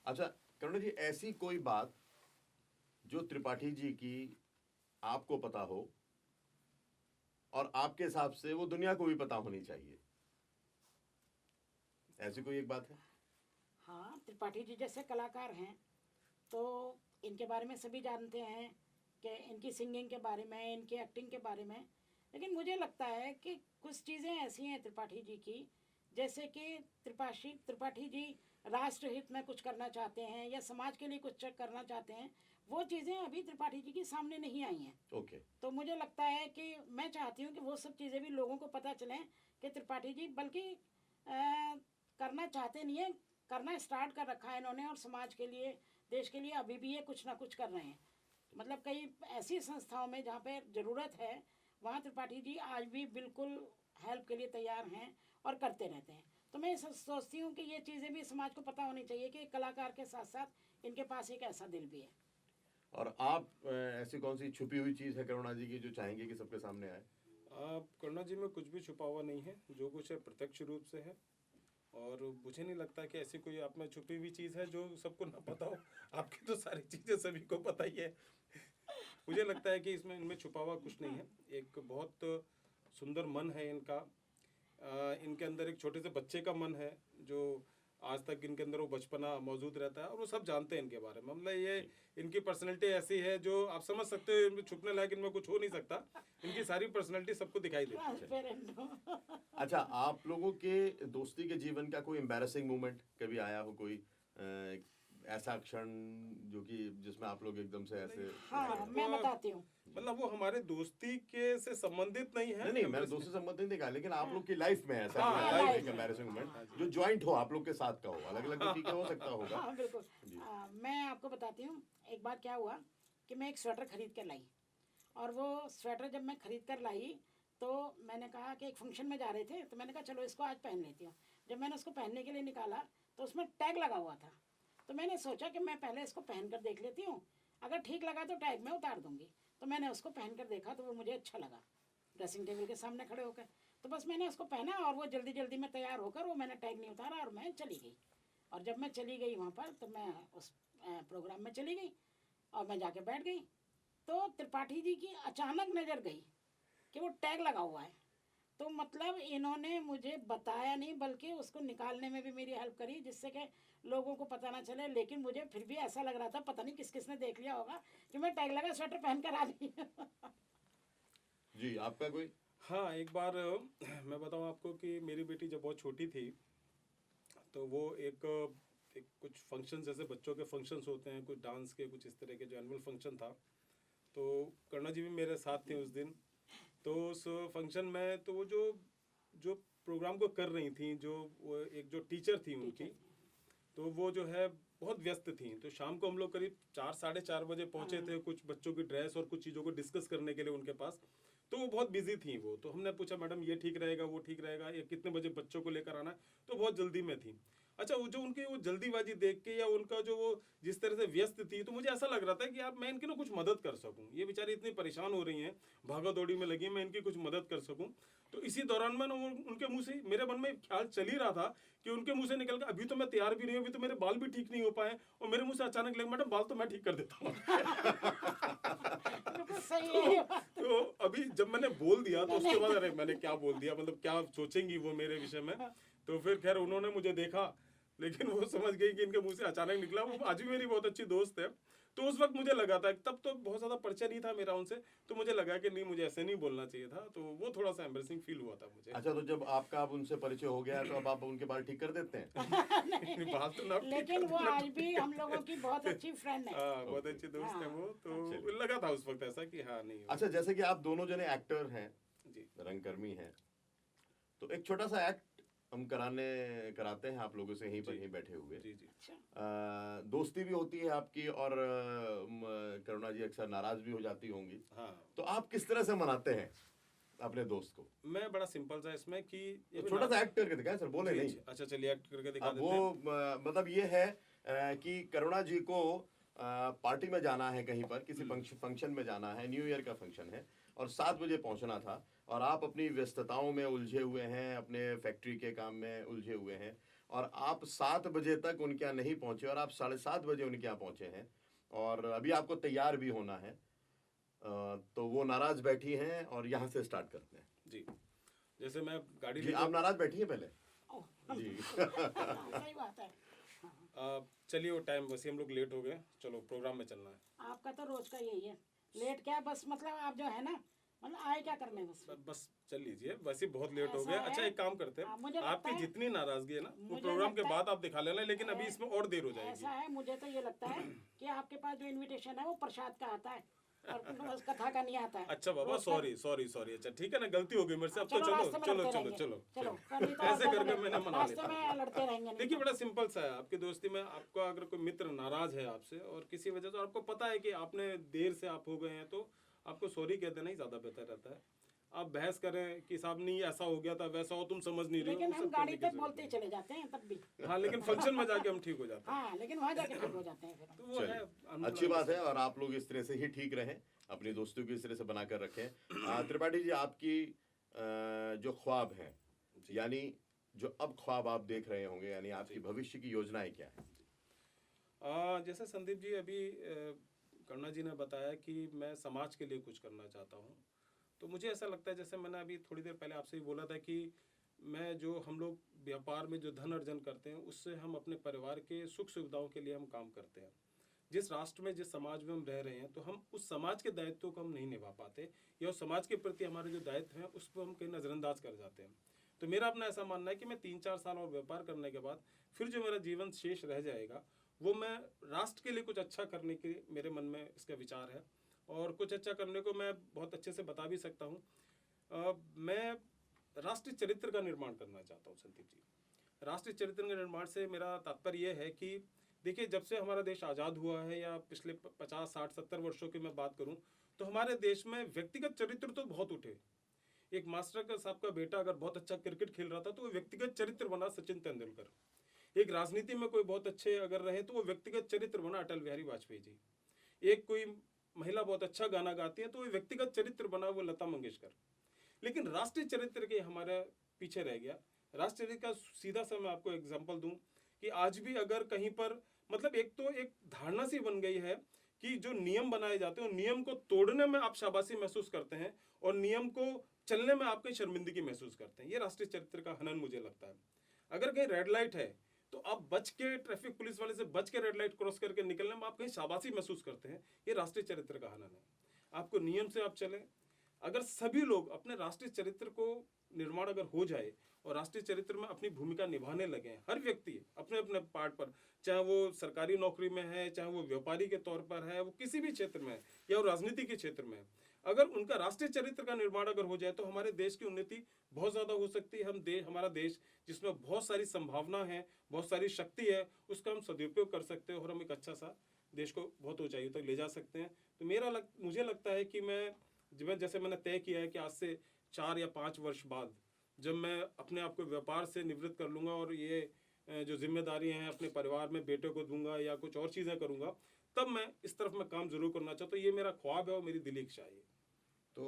अच्छा करुणा जी, ऐसी कोई बात जो त्रिपाठी जी की आपको पता हो और आपके हिसाब से वो दुनिया को भी पता होनी चाहिए, ऐसी कोई एक बात है? हाँ, त्रिपाठी जी जैसे कलाकार हैं तो इनके बारे में सभी जानते हैं कि इनकी सिंगिंग के बारे में, इनकी एक्टिंग के बारे में। लेकिन मुझे लगता है कि कुछ चीज़ें ऐसी हैं त्रिपाठी जी की, जैसे कि त्रिपाठी जी राष्ट्रहित में कुछ करना चाहते हैं या समाज के लिए कुछ करना चाहते हैं, वो चीज़ें अभी त्रिपाठी जी की सामने नहीं आई हैं। ओके। तो मुझे लगता है कि मैं चाहती हूँ कि वो सब चीज़ें भी लोगों को पता चलें कि त्रिपाठी जी बल्कि करना चाहते नहीं है, करना स्टार्ट कर रखा है इन्होंने, और समाज के लिए, देश के लिए अभी भी ये कुछ ना कुछ कर रहे हैं। मतलब कई ऐसी संस्थाओं में जहाँ पे ज़रूरत है वहाँ त्रिपाठी जी आज भी बिल्कुल हेल्प के लिए तैयार हैं और करते रहते हैं। तो मैं सोचती हूँ कि ये चीज़ें भी समाज को पता होनी चाहिए कि कलाकार के साथ साथ इनके पास एक ऐसा दिल भी है। और आप ऐसी कौन सी छुपी हुई चीज है करुणा जी की जो चाहेंगे कि सबके सामने आए? करुणा जी में कुछ भी छुपा हुआ नहीं है, जो कुछ है प्रत्यक्ष रूप से है, और मुझे नहीं लगता कि ऐसी कोई आप में छुपी हुई चीज़ है जो सबको ना पता हो। आपकी तो सारी चीज़ें सभी को पता ही है। मुझे लगता है कि इसमें इनमें छुपा हुआ कुछ नहीं है। एक बहुत सुंदर मन है इनका, इनके अंदर एक छोटे से बच्चे का मन है जो आज तक इनके अंदर वो बचपना मौजूद रहता है, और वो सब जानते हैं इनके बारे में। मतलब ये इनकी पर्सनैलिटी ऐसी है जो आप समझ सकते हो, इनमें छुपने लायक इनमें कुछ हो नहीं सकता। इनकी सारी पर्सनैलिटी सबको दिखाई देती है। ट्रांसपेरेंट हो। अच्छा, आप लोगों के दोस्ती के जीवन का कोई एम्बैरेसिंग मोमेंट कभी आया हो, कोई ऐसा क्षण जो कि जिसमें आप लोग एकदम से ऐसे? हाँ, मैं बताती हूँ। मतलब वो हमारे दोस्ती के से संबंधित नहीं है। नहीं नहीं, मैं दोस्त से संबंधित नहीं देखा, लेकिन आप लोग की लाइफ में ऐसा हाँ, कोई life आया एक में। एम्बैरेसिंग मोमेंट हाँ, जो ज्वाइंट हो, आप लोग के साथ का हो, अलग अलग तो ठीक है, हो सकता होगा। हाँ बिल्कुल। जी। मैं आपको बताती हूँ, एक बार क्या हुआ कि मैं एक स्वेटर खरीद कर लाई, और वो स्वेटर जब मैं खरीद कर लाई तो मैंने कहा कि एक फंक्शन में जा रहे थे, तो मैंने कहा चलो इसको आज पहन लेती हूँ। जब मैंने उसको पहनने के लिए निकाला तो उसमें टैग लगा हुआ था, तो मैंने सोचा कि मैं पहले इसको पहन कर देख लेती हूँ, अगर ठीक लगा तो टैग मैं उतार दूँगी। तो मैंने उसको पहन कर देखा तो वो मुझे अच्छा लगा, ड्रेसिंग टेबल के सामने खड़े होकर। तो बस मैंने उसको पहना और वो जल्दी जल्दी में तैयार होकर वो मैंने टैग नहीं उतारा और मैं चली गई। और जब मैं चली गई वहाँ पर तो मैं उस प्रोग्राम में चली गई और मैं जाके बैठ गई, तो त्रिपाठी जी की अचानक नज़र गई कि वो टैग लगा हुआ है। तो मतलब इन्होंने मुझे बताया नहीं बल्कि उसको निकालने में भी मेरी हेल्प करी, जिससे कि लोगों को पता ना चले। लेकिन मुझे फिर भी ऐसा लग रहा था पता नहीं किस किसने देख लिया होगा कि मैं टैग लगा स्वेटर पहन कर आ गई। जी, आपका कोई? हाँ, एक बार मैं बताऊँ आपको कि मेरी बेटी जब बहुत छोटी थी तो वो एक कुछ फंक्शन, जैसे बच्चों के फंक्शंस होते हैं, कुछ डांस के, कुछ इस तरह के, जो एनुअल फंक्शन था, तो करुणा जी भी मेरे साथ थे उस दिन। तो उस फंक्शन में तो वो जो जो प्रोग्राम को कर रही थी, जो वो एक जो टीचर थी उनकी, तो वो जो है बहुत व्यस्त थी। तो शाम को हम लोग करीब 4 साढ़े 4 बजे पहुंचे थे, कुछ बच्चों की ड्रेस और कुछ चीज़ों को डिस्कस करने के लिए उनके पास। तो वो बहुत बिजी थी वो, तो हमने पूछा मैडम ये ठीक रहेगा, वो ठीक रहेगा, ये कितने बजे बच्चों को लेकर आना है, तो बहुत जल्दी में थी। अच्छा, वो जो उनकी वो जल्दीबाजी देख के या उनका जो वो जिस तरह से व्यस्त थी, तो मुझे ऐसा लग रहा था कि यार मैं इनकी ना कुछ मदद कर सकूं, ये बेचारी इतनी परेशान हो रही हैं, भागा दौड़ी में लगी, मैं इनकी कुछ मदद कर सकूं। तो इसी दौरान मैं ना उनके मुंह से, मेरे मन में ख्याल चल ही रहा था कि उनके मुंह से निकल कर अभी तो मैं तैयार भी नहीं हूं, अभी तो मेरे बाल भी ठीक नहीं हो पाए, और मेरे मुंह से अचानक लगे मैडम बाल तो मैं ठीक कर देता हूँ। बिल्कुल सही है ये बात। तो अभी जब मैंने बोल दिया तो उसके बाद अरे मैंने क्या बोल दिया, मतलब क्या सोचेंगी वो मेरे विषय में। तो फिर खैर उन्होंने मुझे देखा, लेकिन वो समझ गई कि इनके मुंह से अचानक निकला। वो आज भी मेरी बहुत अच्छी दोस्त है। तो उस वक्त मुझे लगा था, तब तो बहुत ज्यादा परिचय नहीं था मेरा उनसे, तो मुझे लगा कि नहीं, मुझे ऐसे नहीं बोलना चाहिए था। तो वो थोड़ा सा एम्बैरेसिंग फील हुआ था मुझे। अच्छा, तो जब आपका अब उनसे परिचय हो गया तो अब आप उनके बाल ठीक कर देते हैं? बाल तो ना, लेकिन वो आज भी हम लोगों की बहुत अच्छी फ्रेंड है। हाँ, बहुत अच्छी दोस्त है वो। तो लगा था उस वक्त ऐसा कि हाँ नहीं। अच्छा, जैसे कि आप दोनों जने एक्टर हैं, जी रंगकर्मी हैं, तो एक छोटा सा एक्ट हम कराते हैं आप लोगों से यहीं पर ही बैठे हुए। जी जी। अच्छा, दोस्ती भी होती है आपकी, और करुणा जी अक्सर नाराज भी हो जाती होंगी, हाँ, तो आप किस तरह से मनाते हैं अपने दोस्त को? मैं बड़ा सिंपल सा इसमें कि ये तो छोटा सा एक्ट करके दिखाएं सर, बोले जी, नहीं। जी। अच्छा चलिए एक्ट करके दिखा अब देते वो हैं। मतलब ये है कि करुणा जी को पार्टी में जाना है, कहीं पर किसी फंक्शन में जाना है, न्यू ईयर का फंक्शन है, और 7 बजे पहुंचना था, और आप अपनी व्यस्तताओं में उलझे हुए हैं, अपने फैक्ट्री के काम में उलझे हुए हैं, और आप 7 बजे तक उनके यहाँ नहीं पहुंचे, और आप 7:30 बजे उनके यहाँ पहुंचे हैं, और अभी आपको तैयार भी होना है। तो वो नाराज बैठी हैं, और यहाँ से स्टार्ट करते हैं। जी, जैसे मैं गाड़ी जी, लेकर आप नाराज बैठी हैं पहले ओह, जी। सही बात है। चलिए, वो टाइम वैसे हम लोग लेट हो गए, चलो प्रोग्राम में चलना है। आपका तो रोज का यही है, लेट क्या, बस मतलब आप जो है ना, मतलब आए क्या करने बस। बस चल लीजिए, वैसे बहुत लेट हो ऐसा गया। है। अच्छा, एक काम करते हाँ, हैं, मुझे लगता आपकी है- जितनी नाराजगी है ना, वो मुझे प्रोग्राम के लगता बाद आप दिखा लेना, लेकिन अभी इसमें और देर हो जाएगी। ऐसा है, मुझे तो ये लगता है कि आपके पास जो इनविटेशन है वो प्रसाद का आता है, और बस कथा का नहीं आता है। अच्छा बाबा, रोज का- सॉरी सॉरी सॉरी। अच्छा ठीक है ना, गलती हो गई मेरे से। अब तो चलो चलो रास्ते में चलो लड़ते चलो रहेंगे। चलो चलो चलो। नहीं तो ऐसे और करके लड़ते- मैंने मना रास्ते लेता। में लड़ते रहेंगे नहीं देखिए, तो। बड़ा सिंपल सा है, आपकी दोस्ती में आपका अगर कोई मित्र नाराज है आपसे और किसी वजह से आपको पता है कि आपने देर से आप हो गए हैं, तो आपको सॉरी कह देना ही ज्यादा बेहतर रहता है। आप बहस करें कि साहब नहीं ऐसा हो गया था, वैसा हो, तुम समझ नहीं रहे हो, लेकिन वो हम सब गाड़ी करने की तक जरूरत बोलते नहीं। चले जाते हैं तब भी। हाँ, लेकिन फंक्शन में जाके हम ठीक हो जाते हैं। हाँ, लेकिन वहाँ जाके ठीक हो जाते हैं फिर हम। तो वो है चलिए, अच्छी बात है, और आप लोग इस तरह से ही ठीक रहें, अपनी दोस्ती को इस तरह से बनाकर रखें। त्रिपाठी जी, आपकी जो ख्वाब हैं, यानी जो अब ख्वाब आप देख रहे होंगे, यानी आपकी भविष्य की योजनाएं क्या है? जैसे संदीप जी अभी करुणा जी ने बताया कि मैं समाज के लिए कुछ करना चाहता हूँ, तो मुझे ऐसा लगता है, जैसे मैंने अभी थोड़ी देर पहले आपसे ही बोला था कि मैं जो हम लोग व्यापार में जो धन अर्जन करते हैं, उससे हम अपने परिवार के सुख सुविधाओं के लिए हम काम करते हैं। जिस राष्ट्र में, जिस समाज में हम रह रहे हैं, तो हम उस समाज के दायित्व को हम नहीं निभा पाते, या उस समाज के प्रति हमारे जो दायित्व हैं उस पर हम कहीं नज़रअंदाज कर जाते हैं। तो मेरा अपना ऐसा मानना है कि मैं 3-4 साल और व्यापार करने के बाद फिर जो मेरा जीवन शेष रह जाएगा, वो मैं राष्ट्र के लिए कुछ अच्छा करने के मेरे मन में इसका विचार है, और कुछ अच्छा करने को मैं बहुत अच्छे से बता भी सकता हूँ। मैं राष्ट्रीय चरित्र का निर्माण करना चाहता हूँ संदीप जी। राष्ट्रीय चरित्र के निर्माण से मेरा तात्पर्य यह है कि देखिए, जब से हमारा देश आज़ाद हुआ है, या पिछले 50, 60, 70 वर्षों की मैं बात करूं, तो हमारे देश में व्यक्तिगत चरित्र तो बहुत उठे। एक मास्टर का साहब का बेटा अगर बहुत अच्छा क्रिकेट खेल रहा था, तो वो व्यक्तिगत चरित्र बना सचिन तेंदुलकर। एक राजनीति में कोई बहुत अच्छे अगर रहे, तो वो व्यक्तिगत चरित्र बना अटल बिहारी वाजपेयी जी। एक कोई महिला बहुत अच्छा गाना गाती है, तो वो व्यक्तिगत चरित्र बना वो लता मंगेशकर। लेकिन राष्ट्रीय चरित्र के हमारे पीछे रह गया। राष्ट्रीय चरित्र का सीधा सा मैं आपको एग्जाम्पल दूं कि आज भी अगर कहीं पर, मतलब एक तो एक धारणा सी बन गई है कि जो नियम बनाए जाते हैं, नियम को तोड़ने में आप शाबाशी महसूस करते हैं, और नियम को चलने में आप कहीं शर्मिंदगी महसूस करते हैं। ये राष्ट्रीय चरित्र का हनन मुझे लगता है। अगर कहीं रेड लाइट है, तो आप बच के, ट्रैफिक पुलिस वाले से बच के रेड लाइट क्रॉस करके निकलने में आप कहीं शाबाशी महसूस करते हैं। ये राष्ट्रीय चरित्र का हनन है। आपको नियम से आप चलें। अगर सभी लोग अपने राष्ट्रीय चरित्र को निर्माण अगर हो जाए और राष्ट्रीय चरित्र में अपनी भूमिका निभाने लगे, हर व्यक्ति अपने अपने पार्ट पर, चाहे वो सरकारी नौकरी में है, चाहे वो व्यापारी के तौर पर है, वो किसी भी क्षेत्र में है, या वो राजनीति के क्षेत्र में है, अगर उनका राष्ट्रीय चरित्र का निर्माण अगर हो जाए तो हमारे देश की उन्नति बहुत ज्यादा हो सकती है। हमारा देश जिसमें बहुत सारी संभावना है, बहुत सारी शक्ति है, उसका हम सदुपयोग कर सकते हैं और हम एक अच्छा सा देश को बहुत ऊंचाइयों तक ले जा सकते हैं। तो मुझे लगता है कि जैसे मैंने तय किया है कि आज से 4 या 5 वर्ष बाद जब मैं अपने आप को व्यापार से निवृत्त कर लूँगा और ये जो जिम्मेदारियां हैं अपने परिवार में बेटे को दूंगा या कुछ और चीज़ें करूँगा, तब मैं इस तरफ मैं काम जरूर करना चाहता हूँ। ये मेरा ख्वाब है और मेरी दिली इच्छा है। तो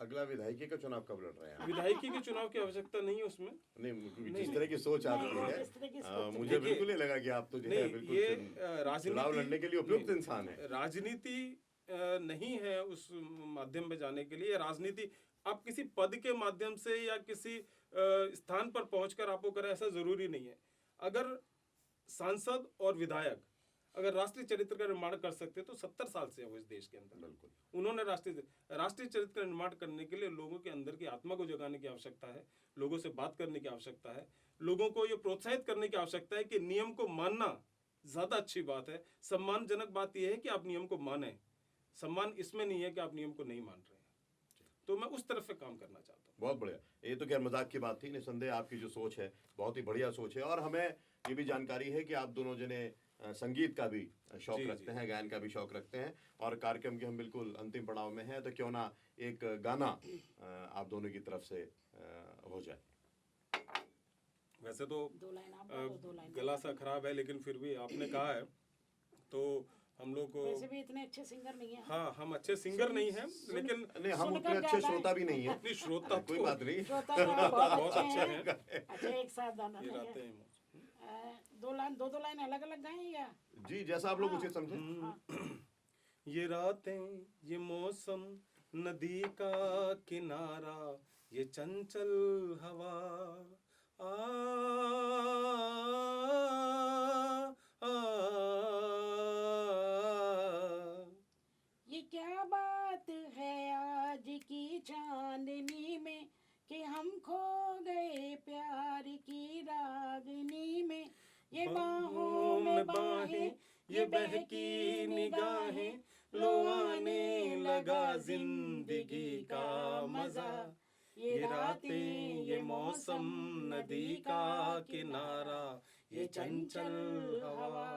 अगला विधायकी का चुनाव कब लड़ रहे हैं? विधायकी के चुनाव की आवश्यकता नहीं है उसमें। नहीं, जिस तरह की सोच आपकी है, मुझे बिल्कुल नहीं लगा कि आप तो जो है बिल्कुल ये चुनाव लड़ने के लिए उपयुक्त इंसान है। राजनीति नहीं है उस माध्यम में जाने के लिए। राजनीति आप किसी पद के माध्यम से या किसी स्थान पर पहुंचकर आपको करें, ऐसा जरूरी नहीं है। अगर सांसद और विधायक अगर राष्ट्रीय चरित्र का निर्माण कर सकते तो 70 साल से है वो इस देश के अंदर। बिल्कुल उन्होंने राष्ट्रीय चरित्र का निर्माण करने के लिए लोगों के अंदर की आत्मा को जगाने की आवश्यकता है, लोगों से बात करने की आवश्यकता है, लोगों को ये प्रोत्साहित करने की आवश्यकता है कि नियम को मानना ज्यादा अच्छी बात है। सम्मानजनक बात यह है कि आप नियम को माने, सम्मान इसमें नहीं है कि आप नियम को नहीं मान रहे हैं। तो मैं उस तरफ से काम करना चाहता हूँ। बहुत बढ़िया। ये तो खैर मजाक की बात थी, निसंदेह आपकी जो सोच है बहुत ही बढ़िया सोच है। और हमें ये भी जानकारी है कि आप दोनों जने संगीत का भी शौक रखते हैं, गायन का भी शौक रखते हैं, और कार्यक्रम के हम बिल्कुल अंतिम पड़ाव में हैं। तो क्यों ना एक गाना आप दोनों की तरफ से हो जाए। वैसे तो 2 लाइन आप बोलो, 2 लाइन गला सा खराब है, लेकिन फिर भी आपने कहा है तो हम लोग को। वैसे भी इतने अच्छे सिंगर नहीं है। हाँ, हम अच्छे सिंगर नहीं हैं, लेकिन नहीं, हम उतने अच्छे श्रोता भी नहीं है। अपनी श्रोता कोई बात नहीं, श्रोता जो है बहुत बहुत अच्छे अच्छे हैं। हैं। अच्छा, एक साथ गाना ये नहीं रहते है। हैं। 2 लाइन अलग अलग गाएं या? जी, जैसा आप लोग उचित समझें। ये रातें, ये मौसम, नदी का किनारा, ये चंचल हवा, आ, आ, ये क्या बात है आज की चांदनी में कि हम खो गए प्यार की रागनी में। ये बाहों में बाहें, ये बहकी निगाहें, लो आने लगा जिंदगी का मजा। ये रातें, ये मौसम, नदी का किनारा, ये चंचल हवा।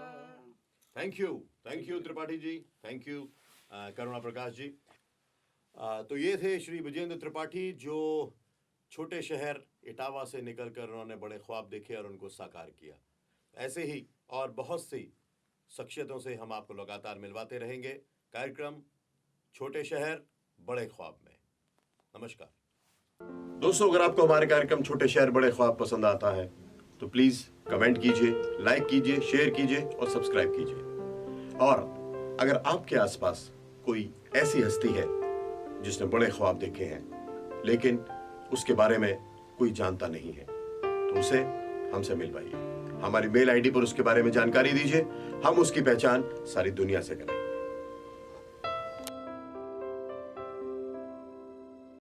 Thank you Tripathi ji, thank you Karuna Prakash ji. तो ये थे श्री विजेंद्र त्रिपाठी, जो छोटे शहर इटावा से निकलकर उन्होंने बड़े ख्वाब देखे और उनको साकार किया। ऐसे ही और बहुत सी शख्सियतों से हम आपको लगातार मिलवाते रहेंगे कार्यक्रम छोटे शहर बड़े ख्वाब में। नमस्कार दोस्तों, अगर आपको हमारे कार्यक्रम छोटे शहर बड़े ख्वाब पसंद आता है तो प्लीज कमेंट कीजिए, लाइक कीजिए, शेयर कीजिए और सब्सक्राइब कीजिए। और अगर आपके आसपास कोई ऐसी हस्ती है जिसने बड़े ख्वाब देखे हैं लेकिन उसके बारे में कोई जानता नहीं है, तो उसे हमसे मिलवाइए। हमारी मेल आईडी पर उसके बारे में जानकारी दीजिए, हम उसकी पहचान सारी दुनिया से करें।